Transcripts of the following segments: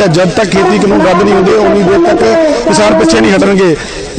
है, जब तक खेती कानून रद्द नहीं होंगे उन्नी देर तक किसान पिछे नहीं हटणगे।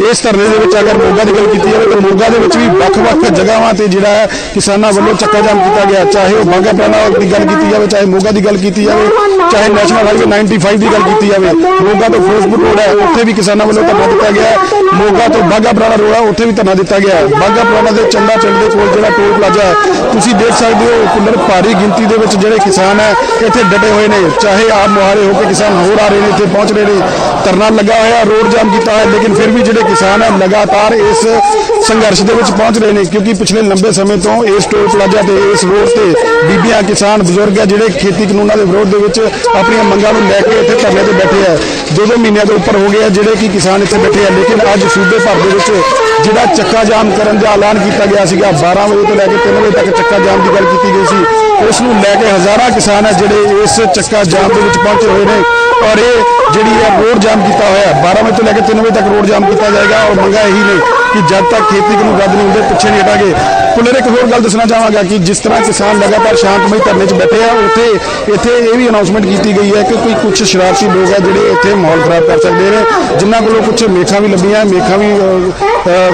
इस धरने के अगर मोगा की गल की जाए तो मोगा के भी ਵੱਖ-ਵੱਖ जगहों पर जो है किसानों वालों चक्का जाम किया गया, चाहे वह बाघा पुराना की गल की जाए, चाहे मोगा की गल की जाए, चाहे नैशनल हाईवे 95 की गल की जाए। मोगा तो फिरोजपुर रोड है उत्थे भी किसानों वालों धरना दिता गया है। मोगा तो बाघा पुराना रोड है उत्थे भी धरना दिता गया है। बाघा पुराना के चंदा पिंड के कोल जो टोल प्लाजा है तुसीं देख सकते हो कुल्लर भारी गिनती के जोड़े किसान है इत्थे डटे हुए हैं, चाहे आप मुहारे होकर किसान होर आ रहे हैं इत्थे पहुँच रहे हैं। धरना लगा हुआ रोड जाम किया है लेकिन फिर भी जोड़े किसान है लगातार इस संघर्ष के पहुँच रहे हैं क्योंकि पिछले लंबे समय तो इस टोल प्लाजा से इस रोड से बीबियां किसान बजुर्ग है जोड़े खेती कानूनों के विरोध अपन मंगों लैके इतने धरने से बैठे हैं। 2-2 महीनों के उपर हो गए जोड़े कि किसान इतने बैठे हैं लेकिन अज सूबे भर के जोड़ा चक्का जाम करने का ऐलान किया गया 12 बजे तो लैके 3 बजे तक चक्का जाम की गल की गई सी, उसनूं लैके हज़ारां किसान है जोड़े इस चक्का जाम के पहुंचे हुए हैं और ये जी है रोड जाम किया हुआ है। 12 बजे तो लैके 3 बजे तक रोड जाम किया जाएगा और मंगा यही ने कि जब तक खेती कानून रद्द नहीं होंगे पिछे नहीं हटांगे। पुलर एक होर गल दसना चाहांगा कि जिस तरह किसान लगातार शांतमई धरने बैठे हैं उत्थे इत्थे ये भी अनाउंसमेंट की गई है कि कोई कुछ शरारती लोग है जोड़े इत्थे माहौल खराब कर सकते हैं, जिन्हों को कुछ मेखा भी लभियां मेखा भी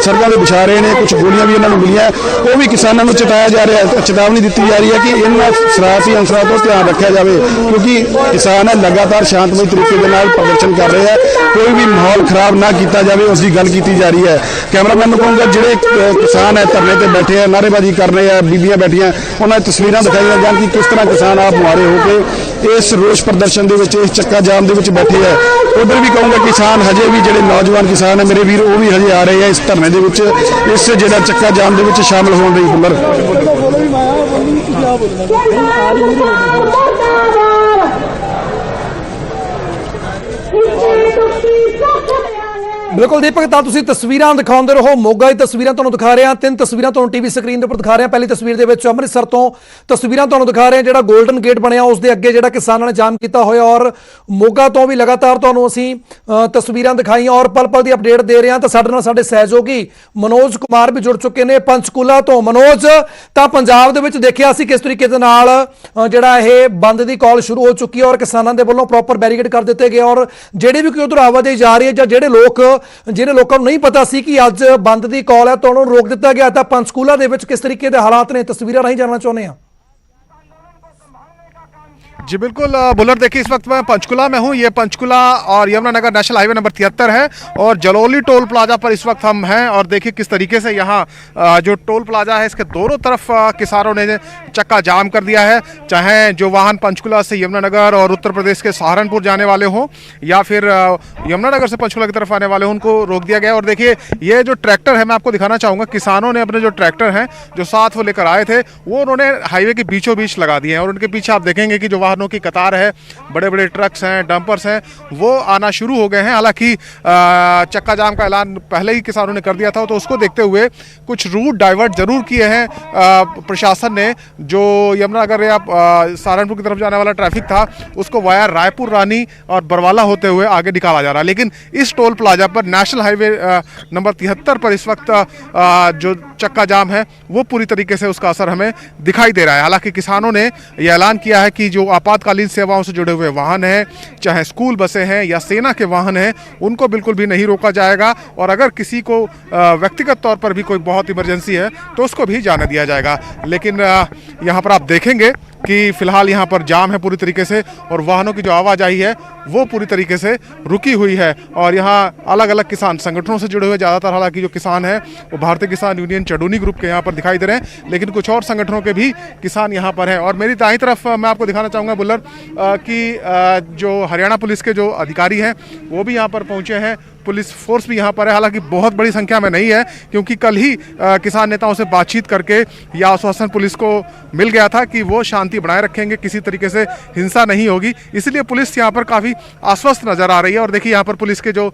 सड़कों पर बिछा रहे हैं, कुछ गोलियां भी इन्होंने मिलियां, वो भी किसानों को चेताया जा रहा है, चेतावनी दी जा रही है कि इन शरारती अंसरां तो ध्यान रखा जाए क्योंकि किसान है लगातार शांतमई तरीके के नाल प्रदर्शन कर रहे हैं, कोई भी माहौल खराब ना किया जाए उसकी गल की जा रही है। कैमरामैन को कहूँगा जोड़े किसान है धरने पर बैठे हैं नारेबाजी कर रहे हैं, बीबियां बैठियां उन्होंने तस्वीरें दिखाई जान कि किस तरह किसान आप मुहारे होकर इस रोष प्रदर्शन के इस चक्का जाम के बैठे हैं। उधर भी कहूँगा किसान हजे भी जोड़े नौजवान किसान है मेरे वीर वो भी हजे आ रहे हैं इस धरने के इस जो चक्का जाम के शामिल होने रही बुलर। बिल्कुल दीपक ਤਾਂ ਤੁਸੀਂ ਤਸਵੀਰਾਂ ਦਿਖਾਉਂਦੇ ਰਹੋ, ਮੋਗਾ ਦੀ ਤਸਵੀਰਾਂ ਤੁਹਾਨੂੰ ਦਿਖਾ ਰਹੇ ਹਾਂ, 3 ਤਸਵੀਰਾਂ ਤੁਹਾਨੂੰ ਟੀਵੀ ਸਕਰੀਨ ਦੇ ਉੱਪਰ ਦਿਖਾ ਰਹੇ ਹਾਂ। ਪਹਿਲੀ ਤਸਵੀਰ ਦੇ ਵਿੱਚ ਅੰਮ੍ਰਿਤਸਰ ਤੋਂ ਤਸਵੀਰਾਂ ਤੁਹਾਨੂੰ ਦਿਖਾ ਰਹੇ ਹਾਂ ਜਿਹੜਾ 골ਡਨ ਗੇਟ ਬਣਿਆ ਉਸ ਦੇ ਅੱਗੇ ਜਿਹੜਾ ਕਿਸਾਨਾਂ ਨੇ ਜਾਮ ਕੀਤਾ ਹੋਇਆ ਔਰ ਮੋਗਾ ਤੋਂ ਵੀ ਲਗਾਤਾਰ ਤੁਹਾਨੂੰ ਅਸੀਂ ਤਸਵੀਰਾਂ ਦਿਖਾਈਆਂ ਔਰ ਪਲ ਪਲ ਦੀ ਅਪਡੇਟ ਦੇ ਰਹੇ ਹਾਂ। ਤਾਂ ਸਾਡੇ ਨਾਲ ਸਾਡੇ ਸਹਿਯੋਗੀ ਮਨੋਜ ਕੁਮਾਰ ਵੀ ਜੁੜ ਚੁੱਕੇ ਨੇ ਪੰਚਕੂਲਾ ਤੋਂ। ਮਨੋਜ, ਤਾਂ ਪੰਜਾਬ ਦੇ ਵਿੱਚ ਦੇਖਿਆ ਸੀ ਕਿਸ ਤਰੀਕੇ ਦੇ ਨਾਲ ਜਿਹੜਾ ਇਹ ਬੰਦ ਦੀ ਕਾਲ ਸ਼ੁਰੂ ਹੋ ਚੁੱਕੀ ਹੈ ਔਰ ਕਿਸਾਨਾਂ ਦੇ ਵੱਲੋਂ ਪ੍ਰੋਪਰ ਬੈਰੀਕੇਡ ਕਰ ਦਿੱਤੇ ਗਏ ਔਰ ਜਿਹੜੇ ਵੀ ਕੋਈ ਉਧਰ ਆਵਾਜਾਈ ਜਾ ਰਹੀ ਹੈ ਜਾਂ ਜਿਹੜੇ ਲੋਕ जिन्हें लोगों को नहीं पता सी कि अज बंद की कॉल है तो उन्होंने रोक दिता गया था। पंचकूला दे विच किस तरीके के हालात ने तस्वीरें राही जानना चाहते हैं। जी बिल्कुल बुलर, देखिए इस वक्त मैं पंचकुला में हूँ। ये पंचकुला और यमुनानगर नेशनल हाईवे नंबर 73 है और जलोली टोल प्लाजा पर इस वक्त हम हैं और देखिए किस तरीके से यहाँ जो टोल प्लाजा है इसके दोनों तरफ किसानों ने चक्का जाम कर दिया है, चाहे जो वाहन पंचकुला से यमुनानगर और उत्तर प्रदेश के सहारनपुर जाने वाले हों या फिर यमुनानगर से पंचकुला की तरफ आने वाले हों उनको रोक दिया गया। और देखिए ये जो ट्रैक्टर है मैं आपको दिखाना चाहूँगा, किसानों ने अपने जो ट्रैक्टर हैं जो साथ वो लेकर आए थे वो उन्होंने हाईवे के बीचों बीच लगा दिए हैं और उनके पीछे आप देखेंगे कि जो वाहनों की कतार है, बड़े बड़े ट्रक्स हैं, डंपर्स हैं, वो आना शुरू हो गए हैं। हालांकि चक्का जाम का ऐलान पहले ही किसानों ने कर दिया था तो उसको देखते हुए कुछ रूट डाइवर्ट जरूर किए हैं प्रशासन ने। जो यमुनानगर या सहारनपुर की तरफ जाने वाला ट्रैफिक था उसको वाया रायपुर रानी और बरवाला होते हुए आगे निकाला जा रहा है, लेकिन इस टोल प्लाजा पर नेशनल हाईवे नंबर 73 पर इस वक्त जो चक्का जाम है वो पूरी तरीके से उसका असर हमें दिखाई दे रहा है। हालांकि किसानों ने यह ऐलान किया है कि जो आपातकालीन सेवाओं से जुड़े हुए वाहन हैं, चाहे स्कूल बसें हैं या सेना के वाहन हैं, उनको बिल्कुल भी नहीं रोका जाएगा और अगर किसी को व्यक्तिगत तौर पर भी कोई बहुत इमरजेंसी है तो उसको भी जाने दिया जाएगा। लेकिन यहाँ पर आप देखेंगे कि फिलहाल यहाँ पर जाम है पूरी तरीके से और वाहनों की जो आवाजाही है वो पूरी तरीके से रुकी हुई है और यहाँ अलग अलग किसान संगठनों से जुड़े हुए ज़्यादातर हालांकि जो किसान हैं वो भारतीय किसान यूनियन चडूनी ग्रुप के यहाँ पर दिखाई दे रहे हैं, लेकिन कुछ और संगठनों के भी किसान यहाँ पर हैं। और मेरी दाईं तरफ मैं आपको दिखाना चाहूँगा बुल्लर कि जो हरियाणा पुलिस के जो अधिकारी हैं वो भी यहाँ पर पहुँचे हैं, पुलिस फोर्स भी यहाँ पर है, हालांकि बहुत बड़ी संख्या में नहीं है क्योंकि कल ही किसान नेताओं से बातचीत करके यह आश्वासन पुलिस को मिल गया था कि वो शांति बनाए रखेंगे, किसी तरीके से हिंसा नहीं होगी, इसलिए पुलिस यहाँ पर काफ़ी आश्वस्त नज़र आ रही है। और देखिए यहाँ पर पुलिस के जो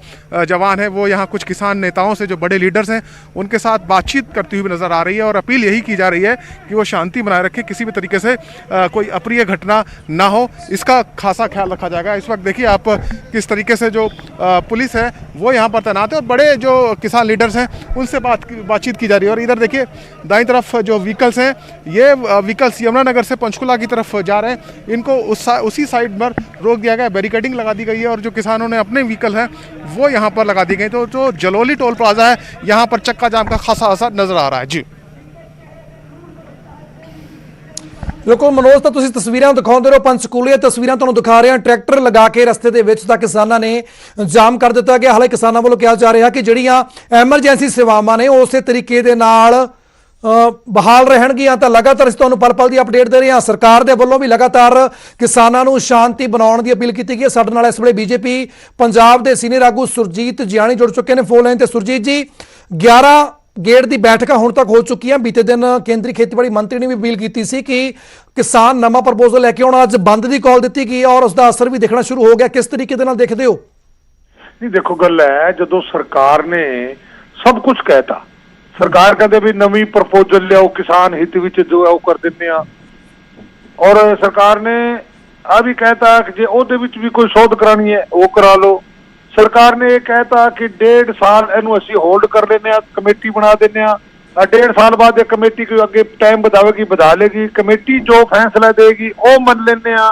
जवान हैं वो यहाँ कुछ किसान नेताओं से जो बड़े लीडर्स हैं उनके साथ बातचीत करती हुई नज़र आ रही है और अपील यही की जा रही है कि वो शांति बनाए रखें, किसी भी तरीके से कोई अप्रिय घटना ना हो, इसका खासा ख्याल रखा जाएगा। इस वक्त देखिए आप किस तरीके से जो पुलिस है वो यहाँ पर तैनात है और बड़े जो किसान लीडर्स हैं उनसे बातचीत की जा रही है। और इधर देखिए दाईं तरफ जो व्हीकल्स हैं, ये व्हीकल्स यमुनानगर से पंचकुला की तरफ जा रहे हैं। इनको उसी साइड पर रोक दिया गया, बैरिकेडिंग लगा दी गई है और जो किसानों ने अपने व्हीकल हैं वो यहाँ पर लगा दी गई। तो जो जलोली टोल प्लाजा है यहाँ पर चक्का जाम का खासा असर नजर आ रहा है। जी ਦੇਖੋ ਮਨੋਜ, ਤਾਂ ਤੁਸੀਂ ਤਸਵੀਰਾਂ ਦਿਖਾਉਂਦੇ ਰਹੋ, ਪੰਚਕੂਲੇ ਤਸਵੀਰਾਂ ਤੁਹਾਨੂੰ ਦਿਖਾ ਰਹੇ ਹਾਂ। ਟਰੈਕਟਰ ਲਗਾ ਕੇ ਰਸਤੇ ਦੇ ਵਿੱਚ ਤਾਂ ਕਿਸਾਨਾਂ ਨੇ ਜਾਮ ਕਰ ਦਿੱਤਾ ਗਿਆ। ਹਾਲੇ ਕਿਸਾਨਾਂ ਵੱਲੋਂ ਕਿਹਾ ਜਾ ਰਿਹਾ ਕਿ ਜਿਹੜੀਆਂ ਐਮਰਜੈਂਸੀ ਸੇਵਾਵਾਂ ਨੇ ਉਸੇ ਤਰੀਕੇ ਦੇ ਨਾਲ ਬਹਾਲ ਰਹਿਣਗੀਆਂ। ਤਾਂ ਲਗਾਤਾਰ ਅਸੀਂ ਤੁਹਾਨੂੰ ਪਲ-ਪਲ ਦੀ ਅਪਡੇਟ ਦੇ ਰਹੇ ਹਾਂ। ਸਰਕਾਰ ਦੇ ਵੱਲੋਂ ਵੀ ਲਗਾਤਾਰ ਕਿਸਾਨਾਂ ਨੂੰ ਸ਼ਾਂਤੀ ਬਣਾਉਣ ਦੀ ਅਪੀਲ ਕੀਤੀ ਗਈ ਹੈ। ਸਾਡੇ ਨਾਲ ਇਸ ਵੇਲੇ ਬੀਜੇਪੀ ਪੰਜਾਬ ਦੇ ਸੀਨੀਅਰ ਆਗੂ ਸੁਰਜੀਤ ਜਿਆਣੀ ਜੁੜ ਚੁੱਕੇ ਨੇ ਫੋਨ ਲਾਈਨ ਤੇ। ਸੁਰਜੀਤ ਜੀ, 11 ਗੇੜ ਦੀ ਬੈਠਕਾਂ ਹੁਣ ਤੱਕ ਹੋ ਚੁੱਕੀਆਂ। ਬੀਤੇ ਦਿਨ ਕੇਂਦਰੀ ਖੇਤੀਬਾੜੀ ਮੰਤਰੀ ਨੇ ਵੀ ਅਪੀਲ ਕੀਤੀ ਸੀ ਕਿ ਕਿਸਾਨ ਨਵਾਂ ਪ੍ਰਪੋਜ਼ਲ ਲੈ ਕੇ ਆਉਣ। ਅੱਜ ਬੰਦ ਦੀ ਕਾਲ ਦਿੱਤੀ ਗਈ ਔਰ ਉਸ ਦਾ ਅਸਰ ਵੀ ਦਿਖਣਾ ਸ਼ੁਰੂ ਹੋ ਗਿਆ। ਕਿਸ ਤਰੀਕੇ ਦੇ ਨਾਲ ਦੇਖਦੇ ਹੋ? ਨਹੀਂ ਦੇਖੋ, ਗੱਲ ਹੈ ਜਦੋਂ ਸਰਕਾਰ ਨੇ ਸਭ ਕੁਝ ਕਹਿਤਾ, ਸਰਕਾਰ ਕਹਿੰਦੇ ਵੀ ਨਵੀਂ ਪ੍ਰਪੋਜ਼ਲ ਲਿਆਓ ਕਿਸਾਨ ਹਿੱਤ ਵਿੱਚ ਜੋ ਹੈ ਉਹ ਕਰ ਦਿੰਦੇ ਆ। ਔਰ ਸਰਕਾਰ ਨੇ ਆ ਵੀ ਕਹਿਤਾ ਕਿ ਜੇ ਉਹਦੇ ਵਿੱਚ ਵੀ ਕੋਈ ਸੋਧ ਕਰਾਣੀ ਹੈ ਉਹ ਕਰਾ ਲਓ। ਸਰਕਾਰ ਨੇ ਇਹ ਕਹਿਤਾ ਕਿ 1.5 ਸਾਲ ਇਹਨੂੰ ਅਸੀਂ ਹੋਲਡ ਕਰ ਲੈਂਦੇ ਆ, ਕਮੇਟੀ ਬਣਾ ਦਿੰਦੇ ਆ। 1.5 ਸਾਲ ਬਾਅਦ ਇਹ ਕਮੇਟੀ ਕੋਈ ਅੱਗੇ ਟਾਈਮ ਵਧਾਵੇਗੀ, ਵਧਾ ਲੇਗੀ। ਕਮੇਟੀ ਜੋ ਫੈਸਲਾ ਦੇਗੀ ਉਹ ਮੰਨ ਲੈਂਦੇ ਆ।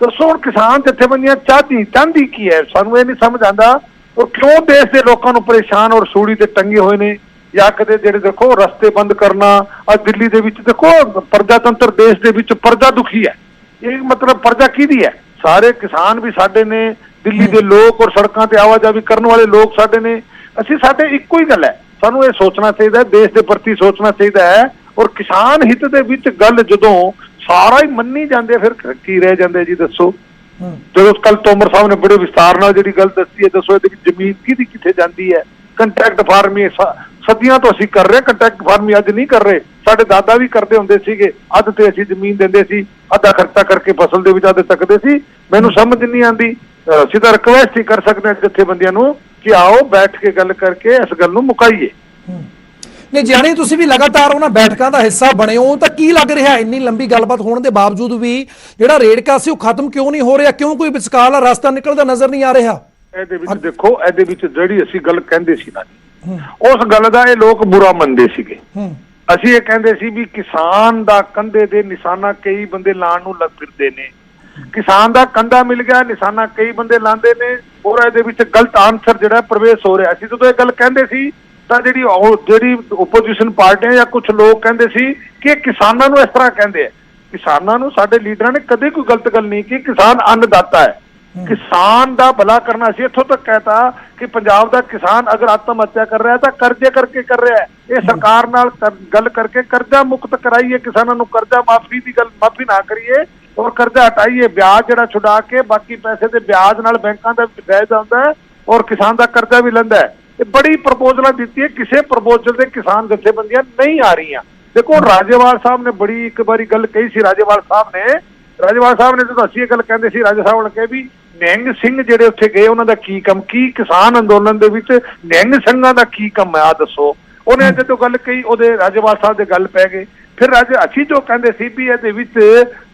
ਦੱਸੋ ਹੁਣ ਕਿਸਾਨ ਜਥੇਬੰਦੀਆਂ ਚਾਹੁੰਦੀ ਕੀ ਹੈ? ਸਾਨੂੰ ਇਹ ਨਹੀਂ ਸਮਝ ਆਉਂਦਾ। ਔਰ ਕਿਉਂ ਦੇਸ਼ ਦੇ ਲੋਕਾਂ ਨੂੰ ਪਰੇਸ਼ਾਨ ਔਰ ਸੂੜੀ ਤੇ ਟੰਗੇ ਹੋਏ ਨੇ? ਜਾਂ ਕਦੇ ਜਿਹੜੇ ਦੇਖੋ ਰਸਤੇ ਬੰਦ ਕਰਨਾ, ਅੱਜ ਦਿੱਲੀ ਦੇ ਵਿੱਚ ਦੇਖੋ ਪ੍ਰਜਾਤੰਤਰ ਦੇਸ਼ ਦੇ ਵਿੱਚ ਪ੍ਰਜਾ ਦੁਖੀ ਹੈ। ਇਹ ਮਤਲਬ ਪ੍ਰਜਾ ਕਿਹਦੀ ਹੈ? ਸਾਰੇ ਕਿਸਾਨ ਵੀ ਸਾਡੇ ਨੇ, ਦਿੱਲੀ ਦੇ ਲੋਕ ਔਰ ਸੜਕਾਂ ਤੇ ਆਵਾਜਾਈ ਕਰਨ ਵਾਲੇ ਲੋਕ ਸਾਡੇ ਨੇ। ਅਸੀਂ ਸਾਡੇ ਇੱਕੋ ਹੀ ਗੱਲ ਹੈ, ਸਾਨੂੰ ਇਹ ਸੋਚਣਾ ਚਾਹੀਦਾ ਹੈ, ਦੇਸ਼ ਦੇ ਪ੍ਰਤੀ ਸੋਚਣਾ ਚਾਹੀਦਾ ਹੈ। ਔਰ ਕਿਸਾਨ ਹਿੱਤ ਦੇ ਵਿੱਚ ਗੱਲ ਜਦੋਂ ਸਾਰਾ ਹੀ ਮੰਨੀ ਜਾਂਦੇ ਫਿਰ ਕੀ ਰਹਿ ਜਾਂਦੇ ਜੀ ਦੱਸੋ? ਜਦੋਂ ਕੱਲ ਤੋਮਰ ਸਾਹਿਬ ਨੇ ਬੜੇ ਵਿਸਤਾਰ ਨਾਲ ਜਿਹੜੀ ਗੱਲ ਦੱਸੀ ਹੈ, ਦੱਸੋ ਇਹਦੇ ਵਿੱਚ ਜ਼ਮੀਨ ਕਿਹਦੀ ਕਿੱਥੇ ਜਾਂਦੀ ਹੈ? ਕੰਟਰੈਕਟ ਫਾਰਮਿੰਗ ਸਦੀਆਂ ਤੋਂ ਅਸੀਂ ਕਰ ਰਹੇ, ਕੰਟਰੈਕਟ ਫਾਰਮਿੰਗ ਅੱਜ ਨਹੀਂ ਕਰ ਰਹੇ। ਸਾਡੇ ਦਾਦਾ ਵੀ ਕਰਦੇ ਹੁੰਦੇ ਸੀਗੇ। ਅੱਧ ਤੇ ਅਸੀਂ ਜ਼ਮੀਨ ਦਿੰਦੇ ਸੀ, ਅੱਧਾ ਖਰਚਾ ਕਰਕੇ ਫਸਲ ਦੇ ਵਿੱਚ ਅੱਧ ਤੱਕਦੇ ਸੀ। ਮੈਨੂੰ ਸਮਝ ਨਹੀਂ ਆਉਂਦੀ। ਅਸੀਂ ਤਾਂ ਰਿਕਵੈਸਟ ਹੀ ਕਰ ਸਕਦੇ ਹਾਂ ਜਥੇਬੰਦੀਆਂ ਨੂੰ ਕਿ ਆਓ ਬੈਠ ਕੇ ਗੱਲ ਕਰਕੇ ਇਸ ਗੱਲ ਨੂੰ ਮੁਕਾਈਏ। ਨਹੀਂ ਜਾਣੀ, ਤੁਸੀਂ ਵੀ ਲਗਾਤਾਰ ਉਹਨਾਂ ਬੈਠਕਾਂ ਦਾ ਹਿੱਸਾ ਬਣੇ ਹੋ, ਤਾਂ ਕੀ ਲੱਗ ਰਿਹਾ ਇੰਨੀ ਲੰਬੀ ਗੱਲਬਾਤ ਹੋਣ ਦੇ ਬਾਵਜੂਦ ਵੀ ਜਿਹੜਾ ਰੇੜਕਾ ਸੀ ਉਹ ਖਤਮ ਕਿਉਂ ਨਹੀਂ ਹੋ ਰਿਹਾ? ਕਿਉਂ ਕੋਈ ਵਿਚਕਾਰਲਾ ਰਸਤਾ ਨਿਕਲਦਾ ਨਜ਼ਰ ਨਹੀਂ ਆ ਰਿਹਾ? ਇਹਦੇ ਵਿੱਚ ਦੇਖੋ, ਇਹਦੇ ਵਿੱਚ ਜਿਹੜੀ ਅਸੀਂ ਗੱਲ ਕਹਿੰਦੇ ਸੀ ਨਾ ਜੀ, ਉਸ ਗੱਲ ਦਾ ਇਹ ਲੋਕ ਬੁਰਾ ਮੰਨਦੇ ਸੀਗੇ। ਅਸੀਂ ਇਹ ਕਹਿੰਦੇ ਸੀ ਵੀ ਕਿਸਾਨ ਦਾ ਕੰਧੇ ਦੇ ਨਿਸ਼ਾਨਾ ਕਈ ਬੰਦੇ ਲਾਣ ਨੂੰ ਲੱਗ ਫਿਰਦੇ ਨੇ। ਕਿਸਾਨ ਦਾ ਕੰਧਾ ਮਿਲ ਗਿਆ, ਨਿਸ਼ਾਨਾ ਕਈ ਬੰਦੇ ਲਾਉਂਦੇ ਨੇ ਔਰ ਇਹਦੇ ਵਿੱਚ ਗਲਤ ਆਨਸਰ ਜਿਹੜਾ ਪ੍ਰਵੇਸ਼ ਹੋ ਰਿਹਾ। ਅਸੀਂ ਜਦੋਂ ਇਹ ਗੱਲ ਕਹਿੰਦੇ ਸੀ ਤਾਂ ਜਿਹੜੀ ਓਪੋਜੀਸ਼ਨ ਪਾਰਟੀਆਂ ਜਾਂ ਕੁਝ ਲੋਕ ਕਹਿੰਦੇ ਸੀ ਕਿ ਕਿਸਾਨਾਂ ਨੂੰ ਇਸ ਤਰ੍ਹਾਂ ਕਹਿੰਦੇ ਆ। ਕਿਸਾਨਾਂ ਨੂੰ ਸਾਡੇ ਲੀਡਰਾਂ ਨੇ ਕਦੇ ਕੋਈ ਗਲਤ ਗੱਲ ਨਹੀਂ ਕੀ। ਕਿਸਾਨ ਅੰਨਦਾਤਾ ਹੈ, ਕਿਸਾਨ ਦਾ ਭਲਾ ਕਰਨਾ ਸੀ। ਇੱਥੋਂ ਤੱਕ ਕਹਿਤਾ ਕਿ ਪੰਜਾਬ ਦਾ ਕਿਸਾਨ ਅਗਰ ਆਤਮ ਹੱਤਿਆ ਕਰ ਰਿਹਾ ਤਾਂ ਕਰਜ਼ੇ ਕਰਕੇ ਕਰ ਰਿਹਾ ਹੈ। ਇਹ ਸਰਕਾਰ ਨਾਲ ਗੱਲ ਕਰਕੇ ਕਰਜ਼ਾ ਮੁਕਤ ਕਰਾਈਏ, ਕਿਸਾਨਾਂ ਨੂੰ ਕਰਜ਼ਾ ਮਾਫੀ ਦੀ ਗੱਲ ਮਾਫੀ ਨਾ ਕਰੀਏ ਔਰ ਕਰਜ਼ਾ ਹਟਾਈਏ। ਵਿਆਜ ਜਿਹੜਾ ਛੁਡਾ ਕੇ ਬਾਕੀ ਪੈਸੇ ਦੇ ਵਿਆਜ ਨਾਲ ਬੈਂਕਾਂ ਦਾ ਜਾਇਜ਼ ਆਉਂਦਾ ਹੈ ਔਰ ਕਿਸਾਨ ਦਾ ਕਰਜ਼ਾ ਵੀ ਲੈਂਦਾ ਹੈ। ਇਹ ਬੜੀ ਪ੍ਰਪੋਜ਼ਲਾਂ ਦਿੱਤੀ ਹੈ, ਕਿਸੇ ਪ੍ਰਪੋਜ਼ਲ ਦੇ ਕਿਸਾਨ ਜਥੇਬੰਦੀਆਂ ਨਹੀਂ ਆ ਰਹੀਆਂ। ਦੇਖੋ ਰਾਜੇਵਾਲ ਸਾਹਿਬ ਨੇ ਬੜੀ ਇੱਕ ਵਾਰੀ ਗੱਲ ਕਹੀ ਸੀ। ਰਾਜੇਵਾਲ ਸਾਹਿਬ ਨੇ ਜਦੋਂ ਅਸੀਂ ਇਹ ਗੱਲ ਕਹਿੰਦੇ ਸੀ, ਰਾਜੇ ਸਾਹਿਬ ਨੇ ਕਿਹਾ ਵੀ ਨਿਹੰਗ ਸਿੰਘ ਜਿਹੜੇ ਉੱਥੇ ਗਏ ਉਹਨਾਂ ਦਾ ਕੀ ਕੰਮ, ਕੀ ਕਿਸਾਨ ਅੰਦੋਲਨ ਦੇ ਵਿੱਚ ਨਿਹੰਗ ਸਿੰਘਾਂ ਦਾ ਕੀ ਕੰਮ ਹੈ ਆ ਦੱਸੋ? ਉਹਨੇ ਜਦੋਂ ਗੱਲ ਕਹੀ ਉਹਦੇ ਰਾਜੇਵਾਲ ਸਾਹਿਬ ਦੇ ਗੱਲ ਪੈ ਗਏ। ਫਿਰ ਅਸੀਂ ਜੋ ਕਹਿੰਦੇ ਸੀ ਵੀ ਇਹਦੇ ਵਿੱਚ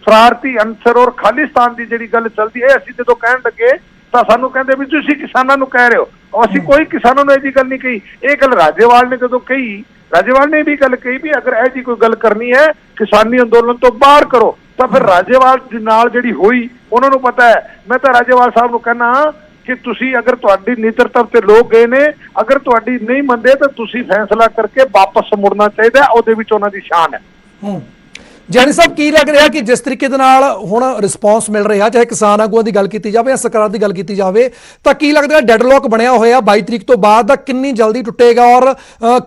ਸ਼ਰਾਰਤੀ ਅੰਸਰ ਔਰ ਖਾਲਿਸਤਾਨ ਦੀ ਜਿਹੜੀ ਗੱਲ ਚੱਲਦੀ ਹੈ, ਅਸੀਂ ਜਦੋਂ ਕਹਿਣ ਲੱਗੇ ਤਾਂ ਸਾਨੂੰ ਕਹਿੰਦੇ ਵੀ ਤੁਸੀਂ ਕਿਸਾਨਾਂ ਨੂੰ ਕਹਿ ਰਹੇ ਹੋ। ਅਸੀਂ ਕੋਈ ਕਿਸਾਨਾਂ ਨੂੰ ਇਹ ਜੀ ਗੱਲ ਨਹੀਂ ਕਹੀ। ਇਹ ਗੱਲ ਰਾਜੇਵਾਲ ਨੇ ਜਦੋਂ ਕਹੀ, ਰਾਜੇਵਾਲ ਨੇ ਵੀ ਗੱਲ ਕਹੀ ਵੀ ਅਗਰ ਇਹ ਜੀ ਕੋਈ ਗੱਲ ਕਰਨੀ ਹੈ ਕਿਸਾਨੀ ਅੰਦੋਲਨ ਤੋਂ ਬਾਹਰ ਕਰੋ। ਤਾਂ ਫਿਰ ਰਾਜੇਵਾਲ ਨਾਲ ਜਿਹੜੀ ਹੋਈ ਉਹਨਾਂ ਨੂੰ ਪਤਾ ਹੈ। ਮੈਂ ਤਾਂ ਰਾਜੇਵਾਲ ਸਾਹਿਬ ਨੂੰ ਕਹਿਣਾ ਕਿ ਤੁਸੀਂ ਅਗਰ ਤੁਹਾਡੀ ਨੇਤਰਤਵ ਤੇ ਲੋਕ ਗਏ ਨੇ, ਅਗਰ ਤੁਹਾਡੀ ਨਹੀਂ ਮੰਨਦੇ ਤਾਂ ਤੁਸੀਂ ਫੈਸਲਾ ਕਰਕੇ ਵਾਪਸ ਮੁੜਨਾ ਚਾਹੀਦਾ। ਉਹਦੇ ਵਿੱਚ ਉਹਨਾਂ ਦੀ ਸ਼ਾਨ ਹੈ। ਜਾਨੀ ਸਾਹਿਬ, ਕੀ ਲੱਗ ਰਿਹਾ ਕਿ ਜਿਸ ਤਰੀਕੇ ਦੇ ਨਾਲ ਹੁਣ ਰਿਸਪੌਂਸ ਮਿਲ ਰਿਹਾ, ਚਾਹੇ ਕਿਸਾਨ ਆਗੂਆਂ ਦੀ ਗੱਲ ਕੀਤੀ ਜਾਵੇ ਜਾਂ ਸਰਕਾਰ ਦੀ ਗੱਲ ਕੀਤੀ ਜਾਵੇ, ਤਾਂ ਕੀ ਲੱਗਦਾ ਡੈਡਲੌਕ ਬਣਿਆ ਹੋਇਆ 22 ਤਰੀਕ ਤੋਂ ਬਾਅਦ ਦਾ ਕਿੰਨੀ ਜਲਦੀ ਟੁੱਟੇਗਾ ਔਰ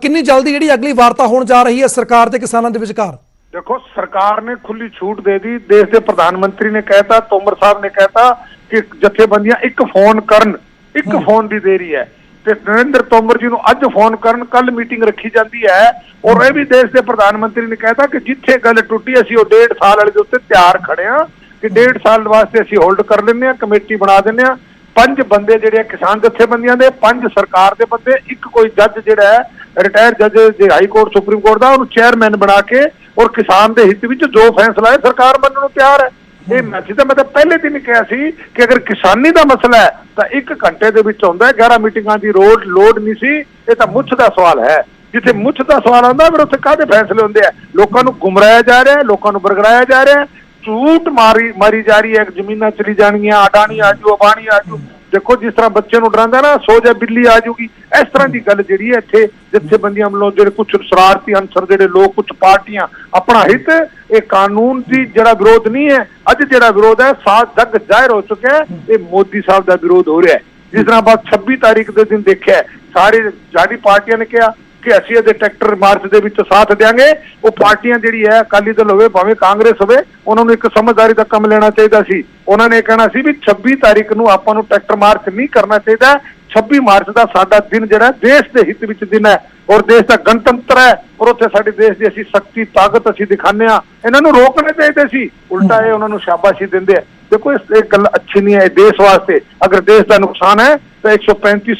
ਕਿੰਨੀ ਜਲਦੀ ਜਿਹੜੀ ਅਗਲੀ ਵਾਰਤਾ ਹੋਣ ਜਾ ਰਹੀ ਹੈ ਸਰਕਾਰ ਤੇ ਕਿਸਾਨਾਂ ਦੇ ਵਿਚਕਾਰ? ਦੇਖੋ ਸਰਕਾਰ ਨੇ ਖੁੱਲੀ ਛੂਟ ਦੇ ਦੀ। ਦੇਸ਼ ਦੇ ਪ੍ਰਧਾਨ ਮੰਤਰੀ ਨੇ ਕਹਿਤਾ, ਤੋਮਰ ਸਾਹਿਬ ਨੇ ਕਹਿਤਾ ਕਿ ਜਥੇਬੰਦੀਆਂ ਇੱਕ ਫੋਨ ਕਰਨ, ਇੱਕ ਫੋਨ ਦੀ ਦੇਰੀ ਹੈ। ਤੇ ਨਰਿੰਦਰ ਤੋਮਰ ਜੀ ਨੂੰ ਅੱਜ ਫੋਨ ਕਰਨ, ਕੱਲ ਮੀਟਿੰਗ ਰੱਖੀ ਜਾਂਦੀ ਹੈ। ਔਰ ਇਹ ਵੀ ਦੇਸ਼ ਦੇ ਪ੍ਰਧਾਨ ਮੰਤਰੀ ਨੇ ਕਹਿਤਾ ਕਿ ਜਿੱਥੇ ਗੱਲ ਟੁੱਟੀ ਅਸੀਂ ਉਹ 1.5 ਸਾਲ ਵਾਲੇ ਦੇ ਉੱਤੇ ਤਿਆਰ ਖੜੇ ਹਾਂ ਕਿ 1.5 ਸਾਲ ਵਾਸਤੇ ਅਸੀਂ ਹੋਲਡ ਕਰ ਲੈਂਦੇ ਹਾਂ, ਕਮੇਟੀ ਬਣਾ ਦਿੰਦੇ ਹਾਂ। 5 ਬੰਦੇ ਜਿਹੜੇ ਕਿਸਾਨ ਜਥੇਬੰਦੀਆਂ ਦੇ, 5 ਸਰਕਾਰ ਦੇ ਬੰਦੇ, ਇੱਕ ਕੋਈ ਜੱਜ ਜਿਹੜਾ ਹੈ ਰਿਟਾਇਰ ਜੱਜ ਜੇ ਹਾਈ ਕੋਰਟ ਸੁਪਰੀਮ ਕੋਰਟ ਦਾ, ਉਹਨੂੰ ਚੇਅਰਮੈਨ ਬਣਾ ਕੇ ਔਰ ਕਿਸਾਨ ਦੇ ਹਿੱਤ ਵਿੱਚ ਜੋ ਫੈਸਲਾ ਹੈ ਸਰਕਾਰ ਮੰਨਣ ਨੂੰ ਤਿਆਰ ਹੈ। ਇਹ ਮੈਸੇਜ ਤਾਂ ਮੈਂ ਤਾਂ ਪਹਿਲੇ ਦਿਨ ਹੀ ਕਿਹਾ ਸੀ ਕਿ ਅਗਰ ਕਿਸਾਨੀ ਦਾ ਮਸਲਾ ਹੈ ਤਾਂ 1 ਘੰਟੇ ਦੇ ਵਿੱਚ ਹੁੰਦਾ ਹੈ, 11 ਮੀਟਿੰਗਾਂ ਦੀ ਲੋੜ ਨਹੀਂ ਸੀ। ਇਹ ਤਾਂ ਮੁੱਛ ਦਾ ਸਵਾਲ ਹੈ। ਜਿੱਥੇ ਮੁੱਛ ਦਾ ਸਵਾਲ ਆਉਂਦਾ ਫਿਰ ਉੱਥੇ ਕਾਹਦੇ ਫੈਸਲੇ ਹੁੰਦੇ ਆ? ਲੋਕਾਂ ਨੂੰ ਗੁੰਮਰਾਇਆ ਜਾ ਰਿਹਾ ਹੈ, ਲੋਕਾਂ ਨੂੰ ਬਰਗਲਾਇਆ ਜਾ ਰਿਹਾ ਹੈ, ਝੂਠ ਮਾਰੀ ਜਾ ਰਹੀ ਹੈ। ਜ਼ਮੀਨਾਂ ਚਲੀ ਜਾਣਗੀਆਂ, ਅਡਾਣੀ ਆਜੂ, ਅਬਾਣੀ ਆਜੂ। ਦੇਖੋ ਜਿਸ ਤਰ੍ਹਾਂ ਬੱਚੇ ਨੂੰ ਡਰਾਉਂਦਾ ਨਾ, ਸੋ ਜਾ ਬਿੱਲੀ ਆ ਜਾਊਗੀ, ਇਸ ਤਰ੍ਹਾਂ ਦੀ ਗੱਲ ਜਿਹੜੀ ਹੈ ਇੱਥੇ ਜਥੇਬੰਦੀਆਂ ਵੱਲੋਂ ਜਿਹੜੇ ਕੁਝ ਸ਼ਰਾਰਤੀ ਅਨਸਰ ਜਿਹੜੇ ਲੋਕ, ਕੁਝ ਪਾਰਟੀਆਂ ਆਪਣਾ ਹਿੱਤ, ਇਹ ਕਾਨੂੰਨ ਦੀ ਜਿਹੜਾ ਵਿਰੋਧ ਨਹੀਂ ਹੈ। ਅੱਜ ਜਿਹੜਾ ਵਿਰੋਧ ਹੈ ਸਾਫ਼ ਜਗ ਜ਼ਾਹਿਰ ਹੋ ਚੁੱਕਿਆ ਹੈ, ਇਹ ਮੋਦੀ ਸਾਹਿਬ ਦਾ ਵਿਰੋਧ ਹੋ ਰਿਹਾ ਹੈ। ਜਿਸ ਤਰ੍ਹਾਂ ਬਾਅਦ 26 ਤਾਰੀਖ ਦੇ ਦਿਨ ਦੇਖਿਆ ਸਾਰੇ ਸਾਡੀ ਪਾਰਟੀਆਂ ਨੇ ਕਿਹਾ ਕਿ ਅਸੀਂ ਇਹਦੇ ਟਰੈਕਟਰ ਮਾਰਚ ਦੇ ਵਿੱਚ ਸਾਥ ਦੇਵਾਂਗੇ। ਉਹ ਪਾਰਟੀਆਂ ਜਿਹੜੀ ਹੈ, ਅਕਾਲੀ ਦਲ ਹੋਵੇ ਭਾਵੇਂ ਕਾਂਗਰਸ ਹੋਵੇ, ਉਹਨਾਂ ਨੂੰ ਇੱਕ ਸਮਝਦਾਰੀ ਦਾ ਕੰਮ ਲੈਣਾ ਚਾਹੀਦਾ ਸੀ। ਉਹਨਾਂ ਨੇ ਕਹਿਣਾ ਸੀ ਵੀ 26 ਤਾਰੀਖ ਨੂੰ ਆਪਾਂ ਨੂੰ ਟਰੈਕਟਰ ਮਾਰਚ ਨਹੀਂ ਕਰਨਾ ਚਾਹੀਦਾ। 26 ਮਾਰਚ ਦਾ ਸਾਡਾ ਦਿਨ ਜਿਹੜਾ ਦੇਸ਼ ਦੇ ਹਿੱਤ ਵਿੱਚ ਦਿਨ ਹੈ ਔਰ ਦੇਸ਼ ਦਾ ਗਣਤੰਤਰ ਹੈ ਔਰ ਉੱਥੇ ਸਾਡੇ ਦੇਸ਼ ਦੀ ਅਸੀਂ ਸ਼ਕਤੀ ਤਾਕਤ ਅਸੀਂ ਦਿਖਾਉਂਦੇ ਹਾਂ। ਇਹਨਾਂ ਨੂੰ ਰੋਕਣੇ ਚਾਹੀਦੇ ਸੀ, ਉਲਟਾ ਇਹ ਉਹਨਾਂ ਨੂੰ ਸ਼ਾਬਾਸ਼ੀ ਦਿੰਦੇ ਆ। ਦੇਖੋ ਇਹ ਗੱਲ ਅੱਛੀ ਨਹੀਂ ਹੈ ਦੇਸ਼ ਵਾਸਤੇ। ਅਗਰ ਦੇਸ਼ ਦਾ ਨੁਕਸਾਨ ਹੈ ਤਾਂ 135